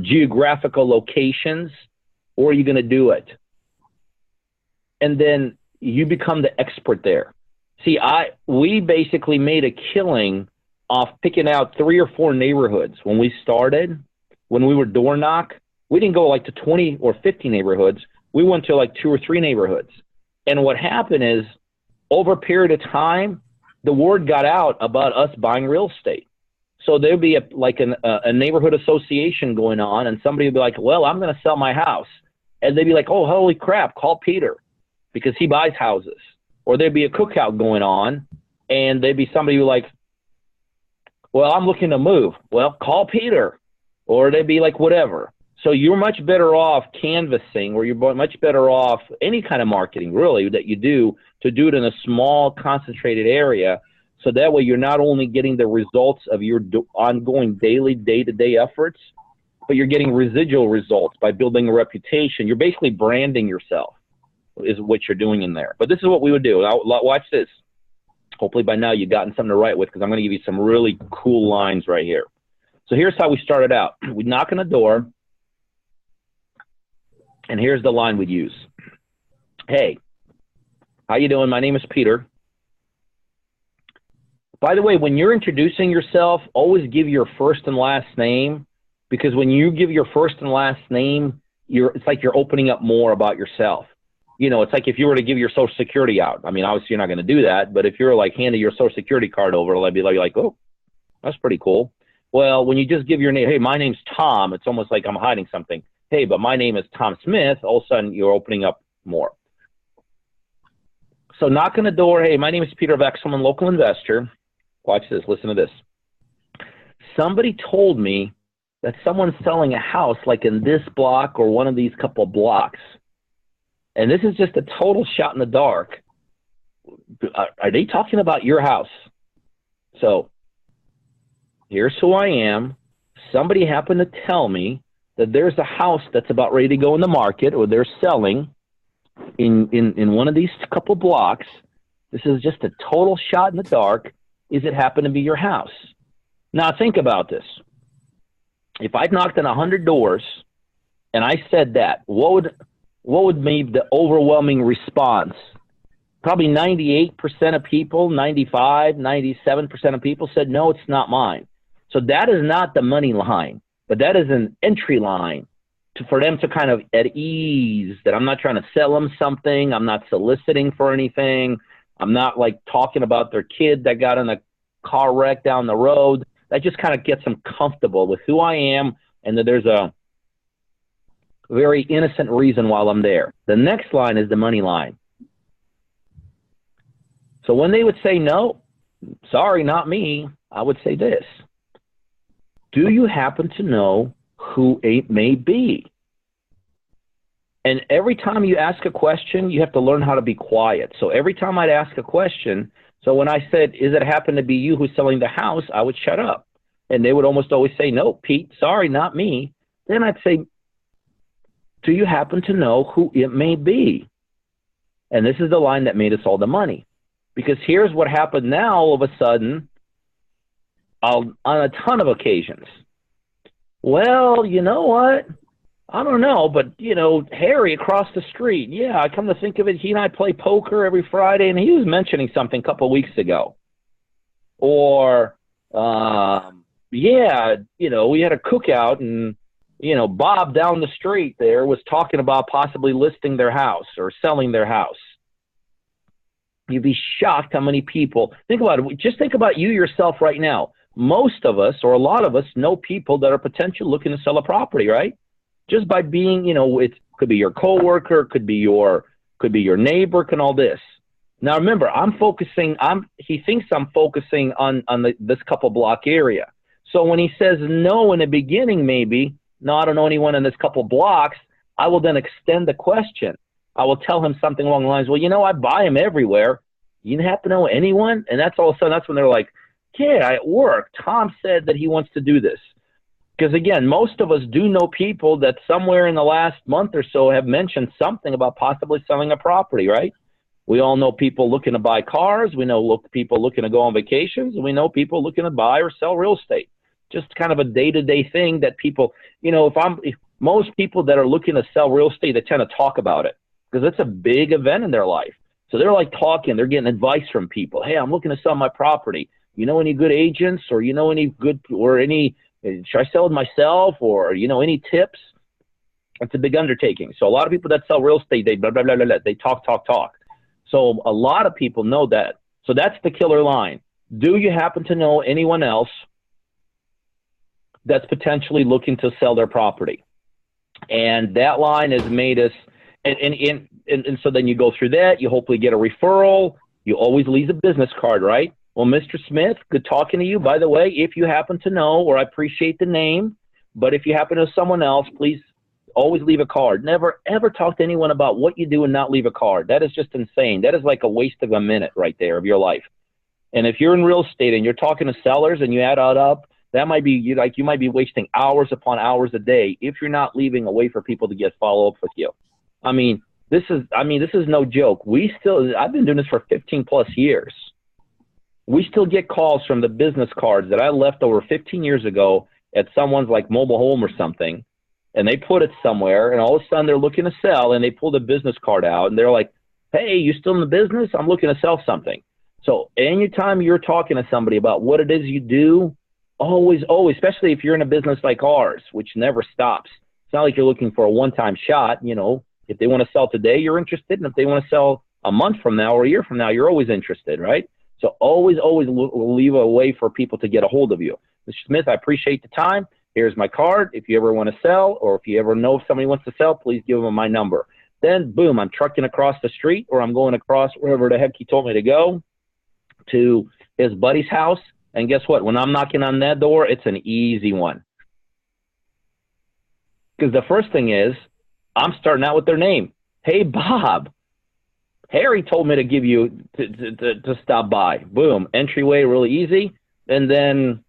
geographical locations, or you're going to do it. And then you become the expert there. See, we basically made a killing off picking out 3 or 4 neighborhoods when we started. When we were door knock, we didn't go to 20 or 50 neighborhoods. We went to 2 or 3 neighborhoods. And what happened is, over a period of time, the word got out about us buying real estate. So there'd be a neighborhood association going on, and somebody would be like, well, I'm going to sell my house. And they'd be like, oh, holy crap, call Peter because he buys houses. Or there'd be a cookout going on, and there'd be somebody who well, I'm looking to move. Well, call Peter. Or they'd be whatever. So you're much better off canvassing, or you're much better off any kind of marketing, really, that you do to do it in a small, concentrated area. So that way you're not only getting the results of your ongoing daily, day-to-day efforts, but you're getting residual results by building a reputation. You're basically branding yourself is what you're doing in there. But this is what we would do. Now, watch this. Hopefully by now you've gotten something to write with because I'm going to give you some really cool lines right here. So here's how we started out. We'd knock on the door, and here's the line we'd use. Hey, how you doing? My name is Peter. By the way, when you're introducing yourself, always give your first and last name, because when you give your first and last name, it's like you're opening up more about yourself. It's like if you were to give your Social Security out. I mean, obviously you're not going to do that, but if you're handing your Social Security card over, I'd be like, oh, that's pretty cool. Well, when you just give your name, hey, my name's Tom, it's almost like I'm hiding something. Hey, but my name is Tom Smith, all of a sudden you're opening up more. So knock on the door, hey, my name is Peter Vex, I'm a local investor. Watch this, listen to this. Somebody told me that someone's selling a house like in this block or one of these couple blocks. And this is just a total shot in the dark. Are they talking about your house? So here's who I am. Somebody happened to tell me that there's a house that's about ready to go in the market, or they're selling in one of these couple blocks. This is just a total shot in the dark. Is it happen to be your house? Now think about this. If I'd knocked on 100 doors and I said that, what would be the overwhelming response? Probably 98% of people, 95, 97% of people said, no, it's not mine. So that is not the money line, but that is an entry line for them to kind of at ease that I'm not trying to sell them something. I'm not soliciting for anything. I'm not like talking about their kid that got in a car wreck down the road. That just kind of gets them comfortable with who I am and that there's a very innocent reason while I'm there. The next line is the money line. So when they would say, no, sorry, not me, I would say this. Do you happen to know who it may be? And every time you ask a question, you have to learn how to be quiet. So every time I'd ask a question, so when I said, is it happen to be you who's selling the house, I would shut up. And they would almost always say, no, Pete, sorry, not me. Then I'd say, do you happen to know who it may be? And this is the line that made us all the money. Because here's what happened now all of a sudden on a ton of occasions. Well, you know what? I don't know, but, you know, Harry across the street, yeah, I come to think of it, he and I play poker every Friday, and he was mentioning something a couple of weeks ago. Or, yeah, you know, we had a cookout, and, you know, Bob down the street there was talking about possibly listing their house or selling their house. You'd be shocked how many people, think about it, just think about you yourself right now. Most of us, or a lot of us, know people that are potentially looking to sell a property, right? Just by being, you know, it could be your coworker, could be your neighbor, and all this. Now remember, he thinks I'm focusing on this couple block area. So when he says no in the beginning, maybe, no, I don't know anyone in this couple blocks, I will then extend the question. I will tell him something along the lines, well, you know, I buy them everywhere. You happen to know anyone? And that's all of a sudden, that's when they're like, yeah, at work, Tom said that he wants to do this. Because again, most of us do know people that somewhere in the last month or so have mentioned something about possibly selling a property, right? We all know people looking to buy cars. We know people looking to go on vacations. And we know people looking to buy or sell real estate. Just kind of a day-to-day thing that people, you know, if most people that are looking to sell real estate, they tend to talk about it because it's a big event in their life. So they're like talking, they're getting advice from people. Hey, I'm looking to sell my property. You know any good agents, or you know any good, or any, should I sell it myself, or, you know, any tips? It's a big undertaking. So a lot of people that sell real estate, they blah, blah, blah, blah, blah. They talk. So a lot of people know that. So that's the killer line. Do you happen to know anyone else that's potentially looking to sell their property? And that line has made us, and so then you go through that, you hopefully get a referral. You always leave a business card, right? Well, Mr. Smith, good talking to you. By the way, if you happen to know, or I appreciate the name, but if you happen to know someone else, please always leave a card. Never, ever talk to anyone about what you do and not leave a card. That is just insane. That is like a waste of a minute right there of your life. And if you're in real estate and you're talking to sellers and you add it up, that might be, you might be wasting hours upon hours a day if you're not leaving a way for people to get follow up with you. I mean, this is no joke. I've been doing this for 15 plus years. We still get calls from the business cards that I left over 15 years ago at someone's like mobile home or something, and they put it somewhere, and all of a sudden they're looking to sell, and they pull the business card out, and they're like, hey, you still in the business? I'm looking to sell something. So anytime you're talking to somebody about what it is you do, always, especially if you're in a business like ours, which never stops. It's not like you're looking for a one-time shot. You know, if they want to sell today, you're interested, and if they want to sell a month from now or a year from now, you're always interested, right? So always leave a way for people to get a hold of you. Mr. Smith, I appreciate the time. Here's my card. If you ever want to sell, or if you ever know if somebody wants to sell, please give them my number. Then, boom, I'm trucking across the street, or I'm going across wherever the heck he told me to go to his buddy's house. And guess what? When I'm knocking on that door, it's an easy one. Because the first thing is, I'm starting out with their name. Hey, Bob, Harry told me to give you to stop by. Boom, entryway, really easy. And then,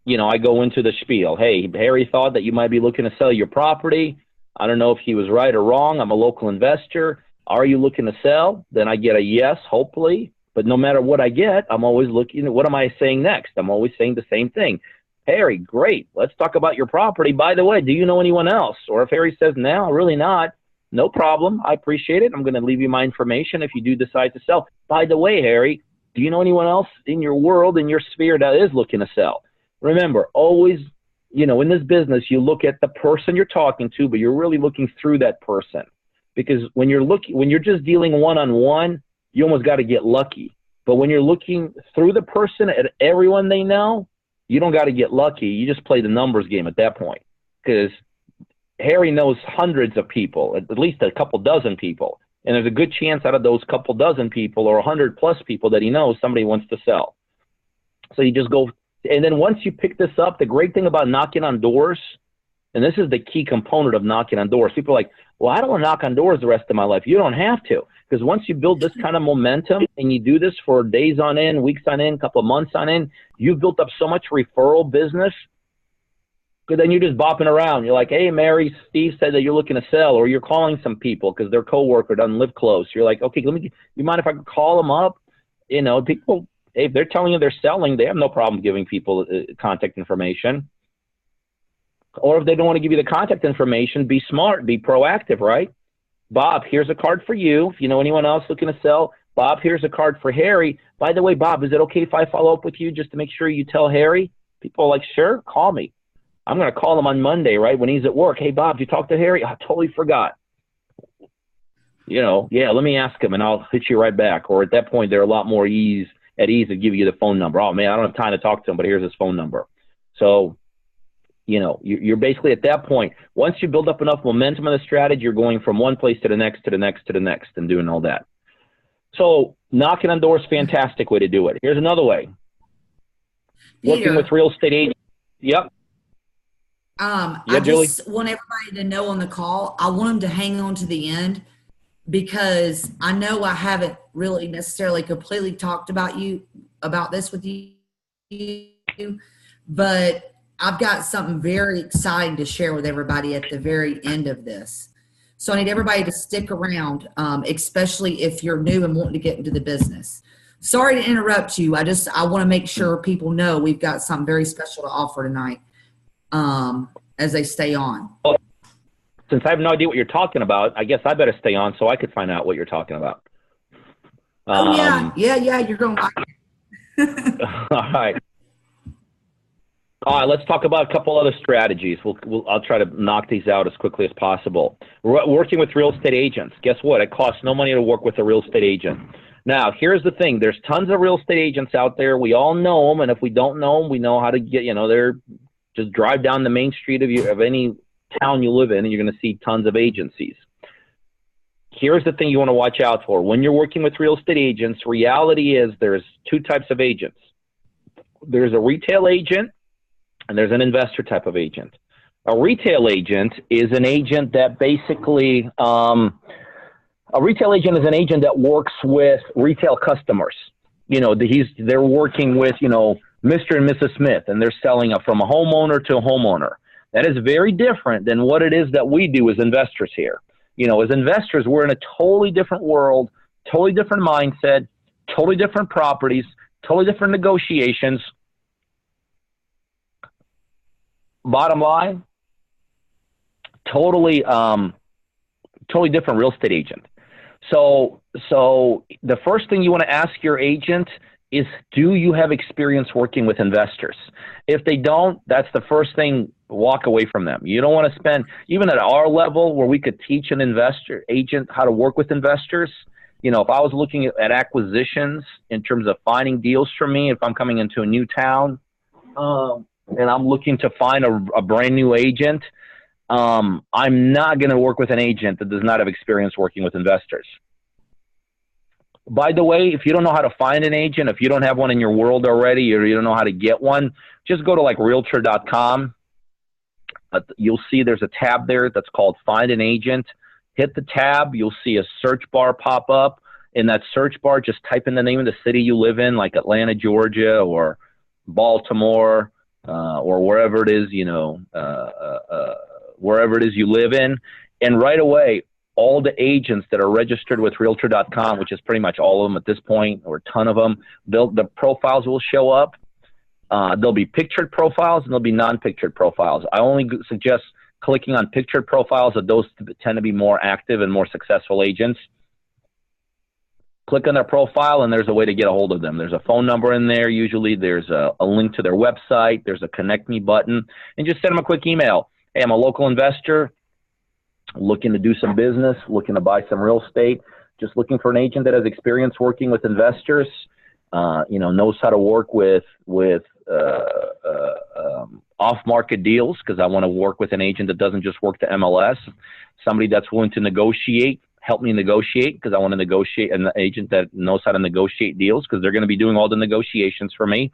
you know, I go into the spiel. Hey, Harry thought that you might be looking to sell your property. I don't know if he was right or wrong. I'm a local investor. Are you looking to sell? Then I get a yes, hopefully. But no matter what I get, I'm always looking, what am I saying next? I'm always saying the same thing. Harry, great. Let's talk about your property. By the way, do you know anyone else? Or if Harry says, no, really not, no problem. I appreciate it. I'm going to leave you my information if you do decide to sell. By the way, Harry, do you know anyone else in your world, in your sphere that is looking to sell? Remember, always, you know, in this business, you look at the person you're talking to, but you're really looking through that person. Because when you're just dealing one-on-one, you almost got to get lucky. But when you're looking through the person at everyone they know, you don't got to get lucky. You just play the numbers game at that point. Because Harry knows hundreds of people, at least a couple dozen people. And there's a good chance out of those couple dozen people or 100 plus people that he knows, somebody wants to sell. So you just go. And then once you pick this up, the great thing about knocking on doors, and this is the key component of knocking on doors. People are like, well, I don't want to knock on doors the rest of my life. You don't have to. Because once you build this kind of momentum and you do this for days on end, weeks on end, couple of months on end, you've built up so much referral business. Because then you're just bopping around. You're like, hey, Mary, Steve said that you're looking to sell, or you're calling some people because their coworker doesn't live close. You're like, okay, you mind if I call them up? You know, people, if they're telling you they're selling, they have no problem giving people contact information. Or if they don't want to give you the contact information, be smart, be proactive, right? Bob, here's a card for you. If you know anyone else looking to sell, Bob, here's a card for Harry. By the way, Bob, is it okay if I follow up with you just to make sure you tell Harry? People are like, sure, call me. I'm going to call him on Monday, right, when he's at work. Hey, Bob, did you talk to Harry? I totally forgot. You know, yeah, let me ask him, and I'll hit you right back. Or at that point, they're a lot more at ease to give you the phone number. Oh, man, I don't have time to talk to him, but here's his phone number. So, you know, you're basically at that point. Once you build up enough momentum in the strategy, you're going from one place to the next, to the next, to the next, and doing all that. So knocking on doors, fantastic way to do it. Here's another way. Peter, working with real estate agents. Yep. I Julie? just want everybody to know on the call, I want them to hang on to the end, because I know I haven't really necessarily completely talked about this with you, but I've got something very exciting to share with everybody at the very end of this. So I need everybody to stick around, especially if you're new and wanting to get into the business. Sorry to interrupt you. I want to make sure people know we've got something very special to offer tonight, as they stay on. Since I have no idea what you're talking about, I guess I better stay on so I could find out what you're talking about. Yeah, you're going to like it. All right. All right, let's talk about a couple other strategies. I'll try to knock these out as quickly as possible. We're working with real estate agents. Guess what? It costs no money to work with a real estate agent. Now, here's the thing. There's tons of real estate agents out there. We all know them, and if we don't know them, we know how to get, they're just drive down the main street of any town you live in, and you're going to see tons of agencies. Here's the thing you want to watch out for. When you're working with real estate agents, reality is there's two types of agents. There's a retail agent, and there's an investor type of agent. A retail agent is an agent that basically, a retail agent is an agent that works with retail customers. They're working with, Mr. and Mrs. Smith, and they're selling from a homeowner to a homeowner. That is very different than what it is that we do as investors here. As investors, we're in a totally different world, totally different mindset, totally different properties, totally different negotiations. Bottom line, totally different real estate agent. So the first thing you want to ask your agent is, do you have experience working with investors? If they don't, that's the first thing, walk away from them. You don't want to spend, even at our level where we could teach an investor agent how to work with investors. If I was looking at acquisitions in terms of finding deals for me, if I'm coming into a new town, and I'm looking to find a brand new agent, I'm not going to work with an agent that does not have experience working with investors. By the way, if you don't know how to find an agent, if you don't have one in your world already, or you don't know how to get one, just go to like realtor.com. You'll see there's a tab there that's called Find an Agent. Hit the tab. You'll see a search bar pop up. In that search bar, just type in the name of the city you live in, like Atlanta, Georgia, or Baltimore, or wherever it is, wherever it is you live in. And right away, all the agents that are registered with realtor.com, which is pretty much all of them at this point, or a ton of them, the profiles will show up. There'll be pictured profiles and there'll be non-pictured profiles. I only suggest clicking on pictured profiles, of those tend to be more active and more successful agents. Click on their profile and there's a way to get a hold of them. There's a phone number in there. Usually there's a link to their website. There's a connect me button, and just send them a quick email. Hey, I'm a local investor looking to do some business, looking to buy some real estate, just looking for an agent that has experience working with investors, knows how to work with off-market deals, because I want to work with an agent that doesn't just work the MLS, somebody that's willing to negotiate, help me negotiate, because I want to negotiate, an agent that knows how to negotiate deals, because they're going to be doing all the negotiations for me.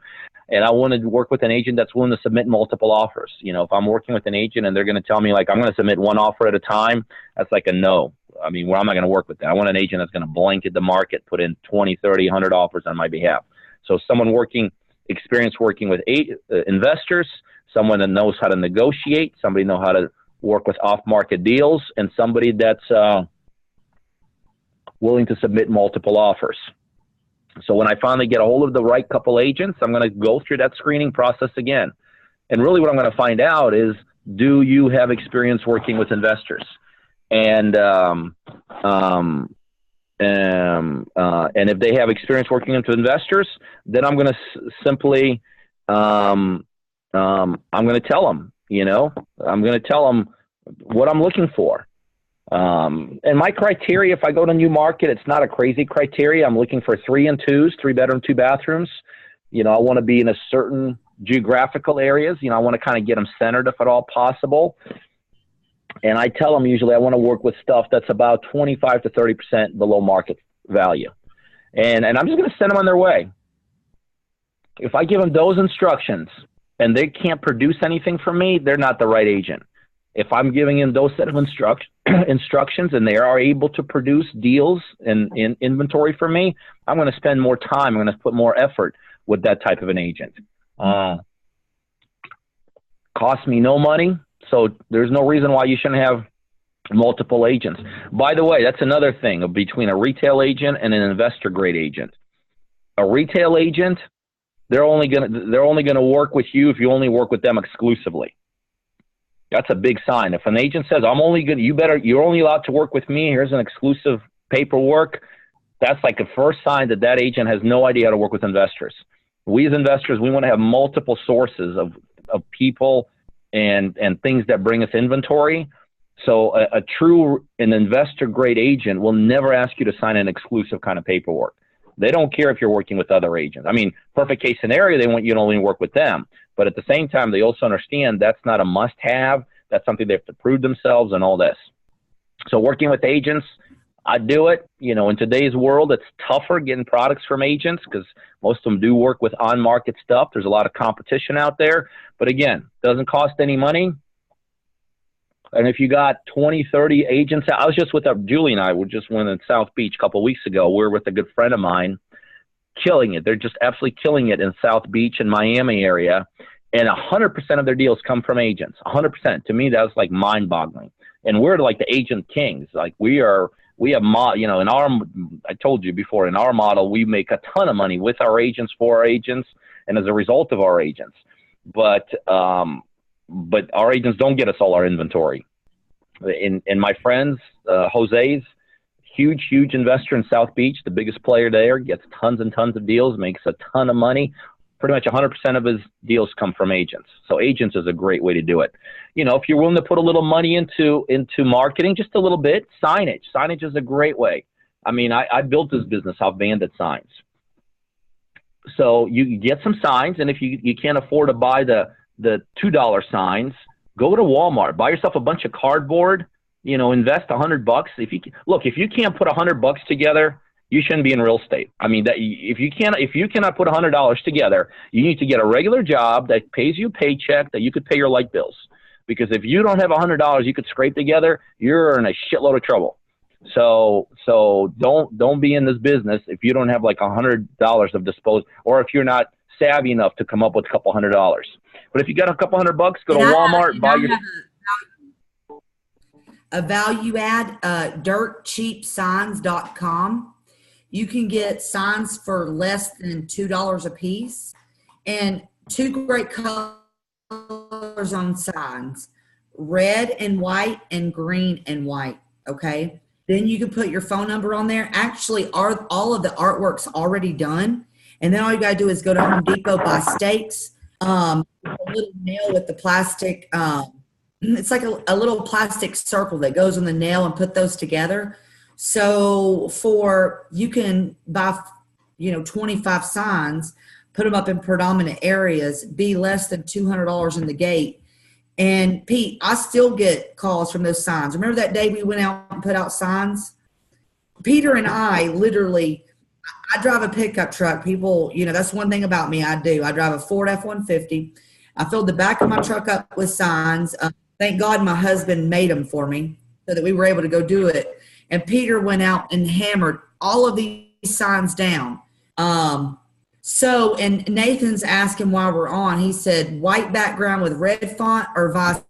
And I want to work with an agent that's willing to submit multiple offers. If I'm working with an agent and they're going to tell me, like, I'm going to submit one offer at a time, that's like a no. I mean, I'm not going to work with that. I want an agent that's going to blanket the market, put in 20, 30, 100 offers on my behalf. So someone experience working with investors, someone that knows how to negotiate, somebody know how to work with off-market deals, and somebody that's willing to submit multiple offers. So when I finally get a hold of the right couple agents, I'm going to go through that screening process again. And really what I'm going to find out is, do you have experience working with investors? And if they have experience working with investors, then I'm going to simply, I'm going to tell them, I'm going to tell them what I'm looking for. And my criteria, if I go to a new market, it's not a crazy criteria. I'm looking for 3 and 2s, 3-bedroom, 2 bathrooms. I want to be in a certain geographical areas. I want to kind of get them centered if at all possible. And I tell them usually I want to work with stuff that's about 25 to 30% below market value. And I'm just going to send them on their way. If I give them those instructions and they can't produce anything for me, they're not the right agent. If I'm giving them those set of instructions and they are able to produce deals in inventory for me, I'm going to spend more time. I'm going to put more effort with that type of an agent. Costs me no money, so there's no reason why you shouldn't have multiple agents. By the way, that's another thing between a retail agent and an investor grade agent. A retail agent, they're only going to work with you if you only work with them exclusively. That's a big sign. If an agent says, you're only allowed to work with me, here's an exclusive paperwork, that's like the first sign that agent has no idea how to work with investors. We as investors, we want to have multiple sources of people and things that bring us inventory. So an investor grade agent will never ask you to sign an exclusive kind of paperwork. They don't care if you're working with other agents. I mean, perfect case scenario, they want you to only work with them. But at the same time, they also understand that's not a must-have. That's something they have to prove themselves and all this. So working with agents, I do it. In today's world, it's tougher getting products from agents because most of them do work with on-market stuff. There's a lot of competition out there. But again, doesn't cost any money. And if you got 20, 30 agents, I was just with Julie and I were just went in South Beach a couple of weeks ago. We were with a good friend of mine, killing it. They're just absolutely killing it in South Beach and Miami area. And 100% of their deals come from agents. 100%. To me, that was like mind-boggling. And we're like the agent kings. Like we have, I told you before, in our model, we make a ton of money with our agents, for our agents, and as a result of our agents. But our agents don't get us all our inventory. And my friends, Jose's, huge investor in South Beach, the biggest player there, gets tons and tons of deals, makes a ton of money. Pretty much 100% of his deals come from agents. So agents is a great way to do it. If you're willing to put a little money into marketing, just a little bit, signage. Signage is a great way. I mean, I built this business off bandit signs. So you get some signs, and if you can't afford to buy the the $2 signs. Go to Walmart, buy yourself a bunch of cardboard, you know, invest $100. If you can't put $100 together, you shouldn't be in real estate. I mean, that if you cannot put $100 together, you need to get a regular job that pays you a paycheck that you could pay your light bills. Because if you don't have $100 you could scrape together, you're in a shitload of trouble. So don't be in this business if you don't have like $100 of disposable, or if you're not savvy enough to come up with a couple $100. But if you got a couple $100, go to Walmart, buy your a value add, dirtcheapsigns.com. You can get signs for less than $2 a piece, and two great colors on signs: red and white and green and white. Okay. Then you can put your phone number on there. Actually, all of the artwork's already done. And then all you got to do is go to Home Depot, buy stakes, a little nail with the plastic. It's like a little plastic circle that goes on the nail, and put those together. So you can buy, 25 signs, put them up in predominant areas, be less than $200 in the gate. And Pete, I still get calls from those signs. Remember that day we went out and put out signs? Peter and I I drive a pickup truck. People, that's one thing about me. I drive a Ford F-150. I filled the back of my truck up with signs. Thank God my husband made them for me so that we were able to go do it. And Peter went out and hammered all of these signs down. And Nathan's asking while we're on, he said, white background with red font or vice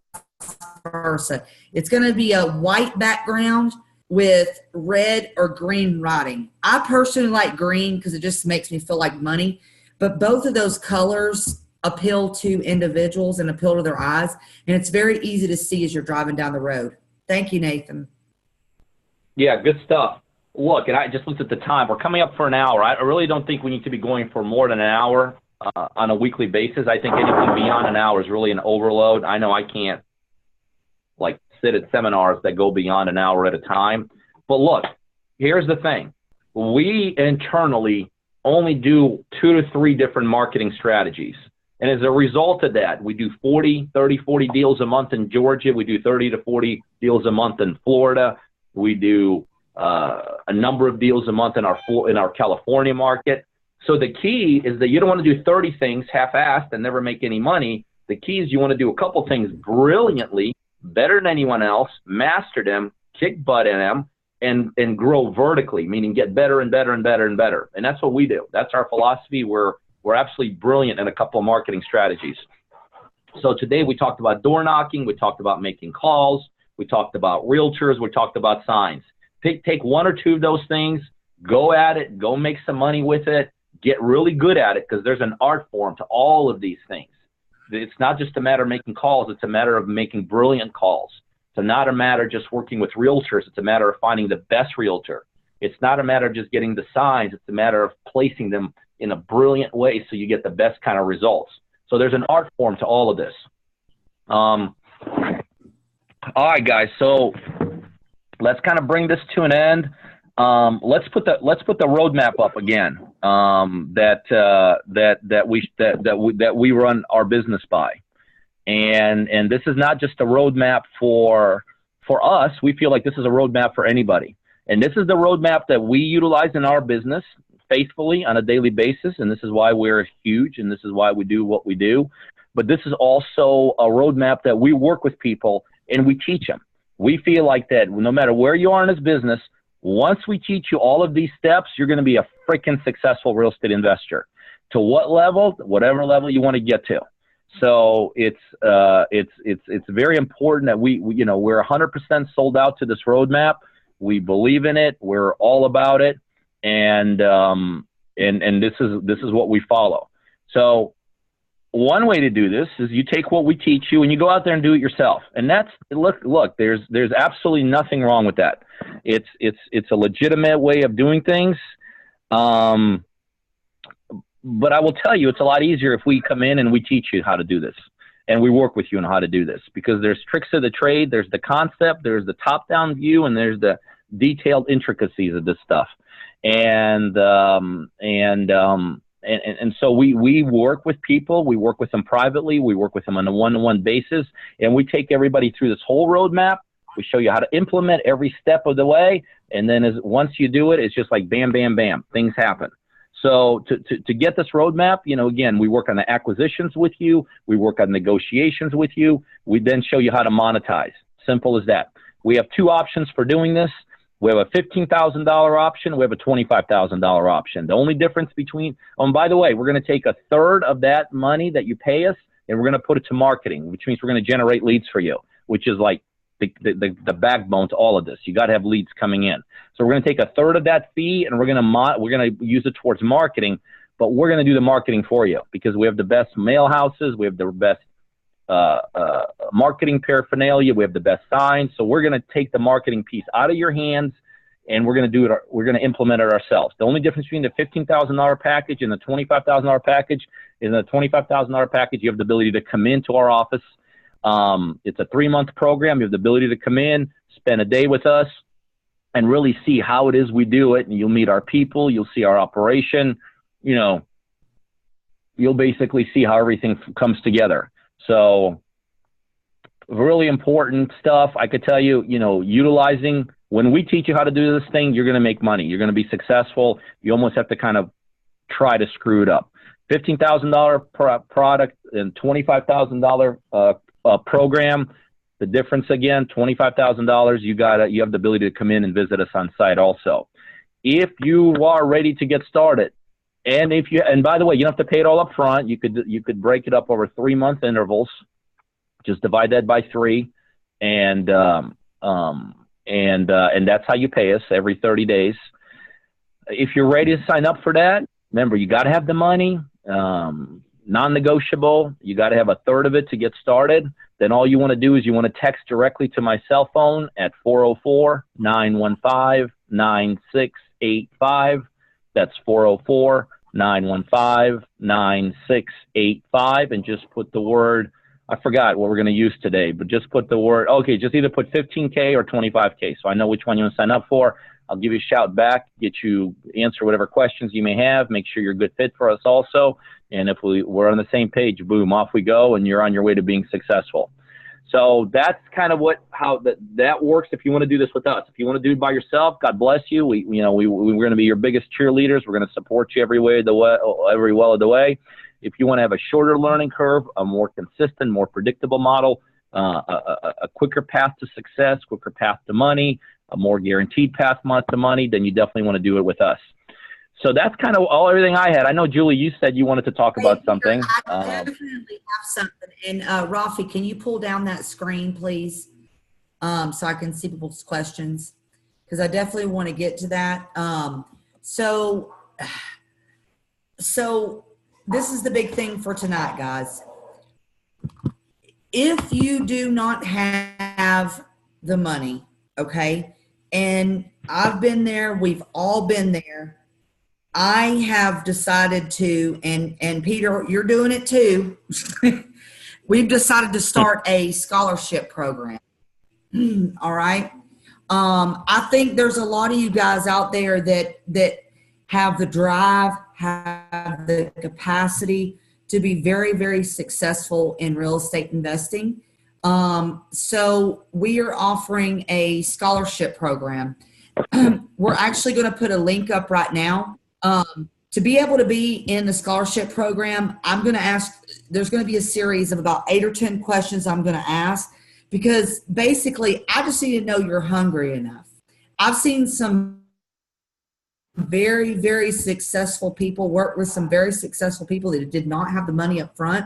versa. It's going to be a white background with red or green writing. I personally like green because it just makes me feel like money. But both of those colors appeal to individuals and appeal to their eyes. And it's very easy to see as you're driving down the road. Thank you, Nathan. Yeah, good stuff. Look, and I just looked at the time. We're coming up for an hour. I really don't think we need to be going for more than an hour on a weekly basis. I think anything beyond an hour is really an overload. I know I can't sit at seminars that go beyond an hour at a time. But look, here's the thing. We internally only do 2 to 3 different marketing strategies. And as a result of that, we do 40 deals a month in Georgia. We do 30 to 40 deals a month in Florida. We do a number of deals a month in our California market. So the key is that you don't want to do 30 things half-assed and never make any money. The key is you want to do a couple things brilliantly, better than anyone else, master them, kick butt in them, and grow vertically, meaning get better and better and better and better. And that's what we do. That's our philosophy. We're absolutely brilliant in a couple of marketing strategies. So today we talked about door knocking. We talked about making calls. We talked about realtors. We talked about signs. Take 1 or 2 of those things, go at it, go make some money with it, get really good at it, because there's an art form to all of these things. It's not just a matter of making calls. It's a matter of making brilliant calls. It's not a matter of just working with realtors. It's a matter of finding the best realtor. It's not a matter of just getting the signs. It's a matter of placing them in a brilliant way so you get the best kind of results. So there's an art form to all of this. All right, guys. So let's kind of bring this to an end. Let's put the roadmap up again. That we run our business by, and this is not just a roadmap for us. We feel like this is a roadmap for anybody, and this is the roadmap that we utilize in our business faithfully on a daily basis, and this is why we're huge, and this is why we do what we do. But this is also a roadmap that we work with people and we teach them. We feel like that no matter where you are in this business, once we teach you all of these steps, you're going to be a freaking successful real estate investor. To what level? Whatever level you want to get to. So it's very important that we're 100% sold out to this roadmap. We believe in it. We're all about it, and this is what we follow. So one way to do this is you take what we teach you and you go out there and do it yourself. And that's look. There's absolutely nothing wrong with that. It's a legitimate way of doing things. But I will tell you, it's a lot easier if we come in and we teach you how to do this, and we work with you on how to do this, because there's tricks of the trade. There's the concept, there's the top-down view, and there's the detailed intricacies of this stuff. And And so we work with people. We work with them privately. We work with them on a one-to-one basis. And we take everybody through this whole roadmap. We show you how to implement every step of the way. And then once you do it, it's just like bam, bam, bam, things happen. So to get this roadmap, you know, again, we work on the acquisitions with you. We work on negotiations with you. We then show you how to monetize. Simple as that. We have two options for doing this. We have a $15,000 option. We have a $25,000 option. The only difference between, oh, and by the way, we're going to take a third of that money that you pay us, and we're going to put it to marketing, which means we're going to generate leads for you, which is like the backbone to all of this. You got to have leads coming in. So we're going to take a third of that fee, and we're going to use it towards marketing, but we're going to do the marketing for you because we have the best mail houses. We have the best marketing paraphernalia. We have the best signs. So we're going to take the marketing piece out of your hands, and we're going to do it. We're going to implement it ourselves. The only difference between the $15,000 package and the $25,000 package is in the $25,000 package, you have the ability to come into our office. It's a 3-month program. You have the ability to come in, spend a day with us, and really see how it is we do it. And you'll meet our people. You'll see our operation. You know, you'll basically see how everything comes together. So really important stuff. I could tell you, you know, utilizing, when we teach you how to do this thing, you're going to make money. You're going to be successful. You almost have to kind of try to screw it up. $15,000 product and $25,000 program. The difference again, $25,000. You have the ability to come in and visit us on site also. If you are ready to get started, and by the way, you don't have to pay it all up front. You could break it up over 3-month intervals. Just divide that by 3, and that's how you pay us every 30 days. If you're ready to sign up for that, remember, you got to have the money, non-negotiable. You got to have a third of it to get started. Then all you want to do is you want to text directly to my cell phone at 404-915-9685. That's 404-915-9685, and just put the word, I forgot what we're going to use today, but just put the word, okay, just either put 15K or 25K. So I know which one you want to sign up for. I'll give you a shout back, answer whatever questions you may have, make sure you're a good fit for us also. And if we're on the same page, boom, off we go, and you're on your way to being successful. So that's kind of how that works if you want to do this with us. If you want to do it by yourself, God bless you. We're going to be your biggest cheerleaders. We're going to support you every well of the way. If you want to have a shorter learning curve, a more consistent, more predictable model, a quicker path to success, quicker path to money, a more guaranteed path to money, then you definitely want to do it with us. So that's kind of everything I had. I know, Julie, you said you wanted to talk about something. I definitely have something. And Rafi, can you pull down that screen, please, so I can see people's questions? Because I definitely want to get to that. So this is the big thing for tonight, guys. If you do not have the money, okay, and I've been there, we've all been there. I have decided to, and Peter, you're doing it too. We've decided to start a scholarship program. All right. I think there's a lot of you guys out there that have the drive, have the capacity to be very, very successful in real estate investing. So we are offering a scholarship program. We're actually going to put a link up right now. To be able to be in the scholarship program, there's going to be a series of about 8 or 10 questions I'm going to ask, because basically I just need to know you're hungry enough. I've seen some very, very successful people work with some very successful people that did not have the money up front,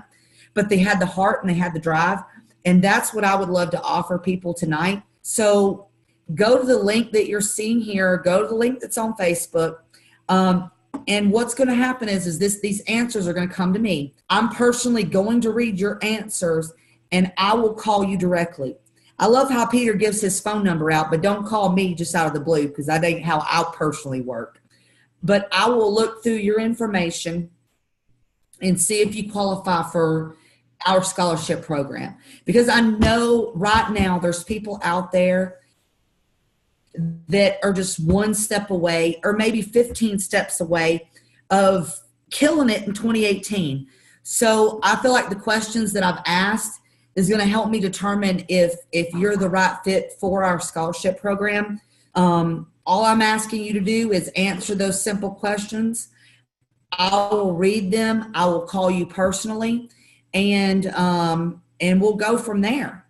but they had the heart and they had the drive. And that's what I would love to offer people tonight. So go to the link that you're seeing here, go to the link that's on Facebook. And what's going to happen is these answers are going to come to me. I'm personally going to read your answers, and I will call you directly. I love how Peter gives his phone number out, but don't call me just out of the blue, because that ain't how I personally work. But I will look through your information and see if you qualify for our scholarship program. Because I know right now there's people out there that are just one step away, or maybe 15 steps away of killing it in 2018. So I feel like the questions that I've asked is going to help me determine if you're the right fit for our scholarship program. All I'm asking you to do is answer those simple questions. I will read them. I will call you personally, and we'll go from there.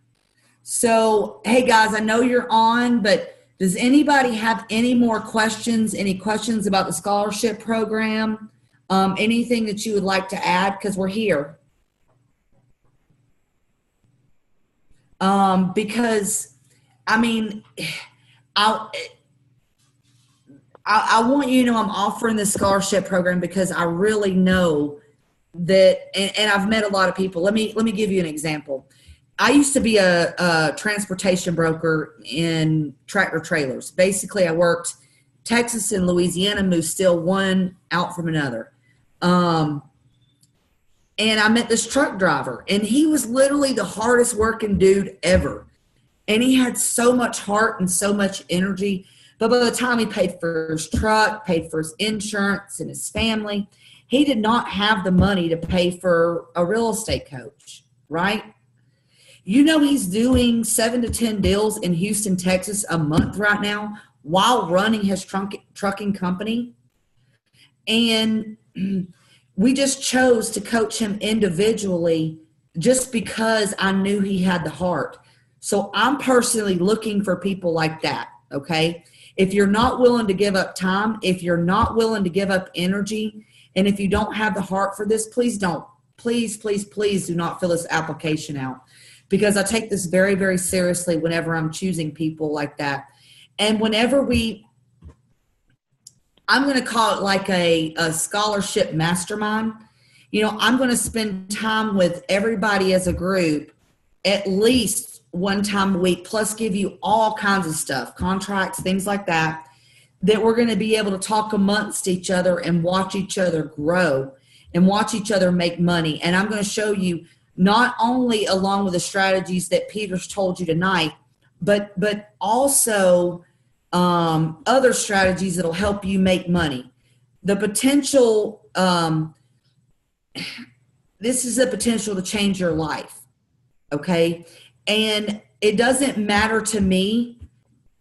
So, hey guys, I know you're on, but does anybody have any more questions? Any questions about the scholarship program? Anything that you would like to add? Because we're here. Because, I mean, I want you to know I'm offering this scholarship program because I really know that, and I've met a lot of people. Let me give you an example. I used to be a transportation broker in tractor trailers. Basically, I worked Texas and Louisiana, moved still one out from another. And I met this truck driver, and he was literally the hardest working dude ever. And he had so much heart and so much energy. But by the time he paid for his truck, paid for his insurance and his family, he did not have the money to pay for a real estate coach, right? You know, he's doing 7 to 10 deals in Houston, Texas a month right now while running his trucking company. And we just chose to coach him individually just because I knew he had the heart. So I'm personally looking for people like that, okay? If you're not willing to give up time, if you're not willing to give up energy, and if you don't have the heart for this, please don't. Please, please, please do not fill this application out, because I take this very, very seriously whenever I'm choosing people like that. And whenever I'm going to call it like a scholarship mastermind. You know, I'm going to spend time with everybody as a group at least one time a week, plus give you all kinds of stuff, contracts, things like that, that we're going to be able to talk amongst each other and watch each other grow and watch each other make money. And I'm going to show you not only along with the strategies that Peter's told you tonight, but also other strategies that'll help you make money. The potential, this is the potential to change your life, okay? And it doesn't matter to me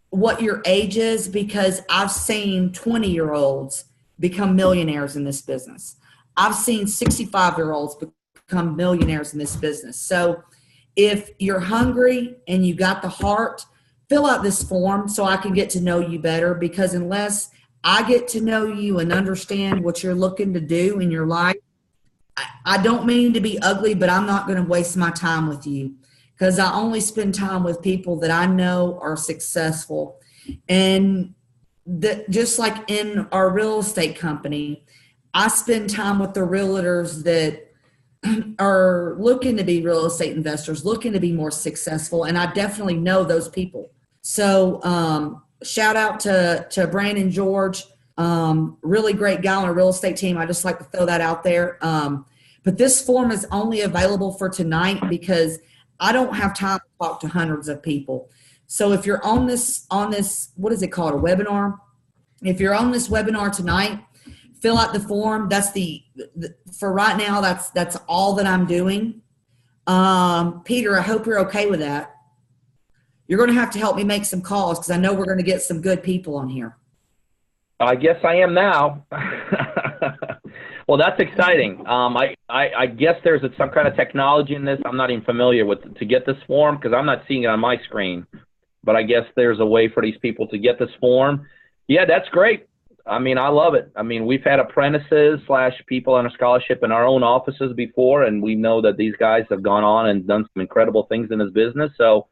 what your age is, because I've seen 20-year-olds become millionaires in this business. I've seen 65-year-olds become millionaires in this business. So if you're hungry and you got the heart, fill out this form so I can get to know you better, because unless I get to know you and understand what you're looking to do in your life, I don't mean to be ugly, but I'm not going to waste my time with you, because I only spend time with people that I know are successful. And that, just like in our real estate company, I spend time with the realtors that are looking to be real estate investors, looking to be more successful. And I definitely know those people. So shout out to Brandon George, really great guy on a real estate team. I just like to throw that out there. But this form is only available for tonight because I don't have time to talk to hundreds of people. So if you're on this, what is it called? A webinar. If you're on this webinar tonight, fill out the form. That's for right now, that's all that I'm doing. Peter, I hope you're okay with that. You're going to have to help me make some calls, because I know we're going to get some good people on here. I guess I am now. Well, that's exciting. I guess there's some kind of technology in this. I'm not even familiar with to get this form, because I'm not seeing it on my screen. But I guess there's a way for these people to get this form. Yeah, that's great. I mean, I love it. I mean, we've had apprentices / people on a scholarship in our own offices before, and we know that these guys have gone on and done some incredible things in this business. So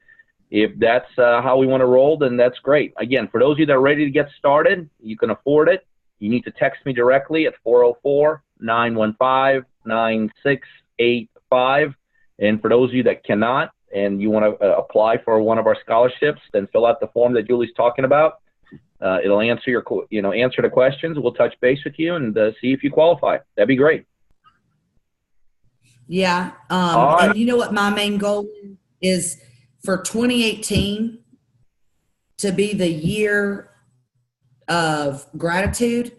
if that's how we want to roll, then that's great. Again, for those of you that are ready to get started, you can afford it. You need to text me directly at 404-915-9685. And for those of you that cannot and you want to apply for one of our scholarships, then fill out the form that Julie's talking about. It'll answer answer the questions. We'll touch base with you and see if you qualify. That'd be great. Yeah. Right. And you know what my main goal is for 2018 to be the year of gratitude,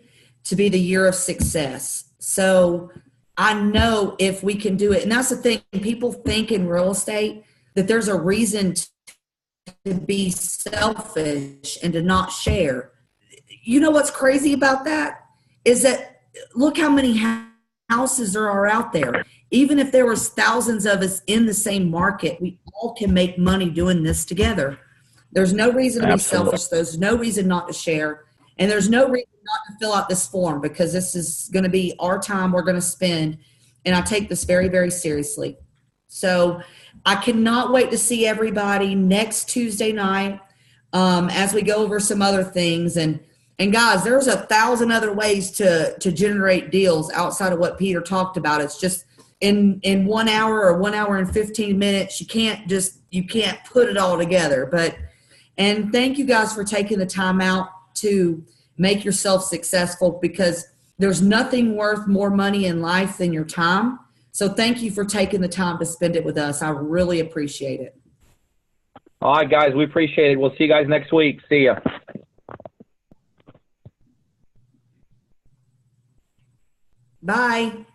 to be the year of success. So I know if we can do it, and that's the thing, people think in real estate that there's a reason to be selfish and to not share. You know what's crazy about that is that look how many houses there are out there. Even if there was thousands of us in the same market, we all can make money doing this together. There's no reason to be selfish. There's no reason not to share. And there's no reason not to fill out this form, because this is going to be our time we're going to spend. And I take this very, very seriously. So I cannot wait to see everybody next Tuesday night as we go over some other things. And guys, there's 1,000 other ways to generate deals outside of what Peter talked about. It's just in 1 hour or 1 hour and 15 minutes, you can't put it all together. And thank you guys for taking the time out to make yourself successful, because there's nothing worth more money in life than your time. So thank you for taking the time to spend it with us. I really appreciate it. All right, guys, we appreciate it. We'll see you guys next week. See ya. Bye.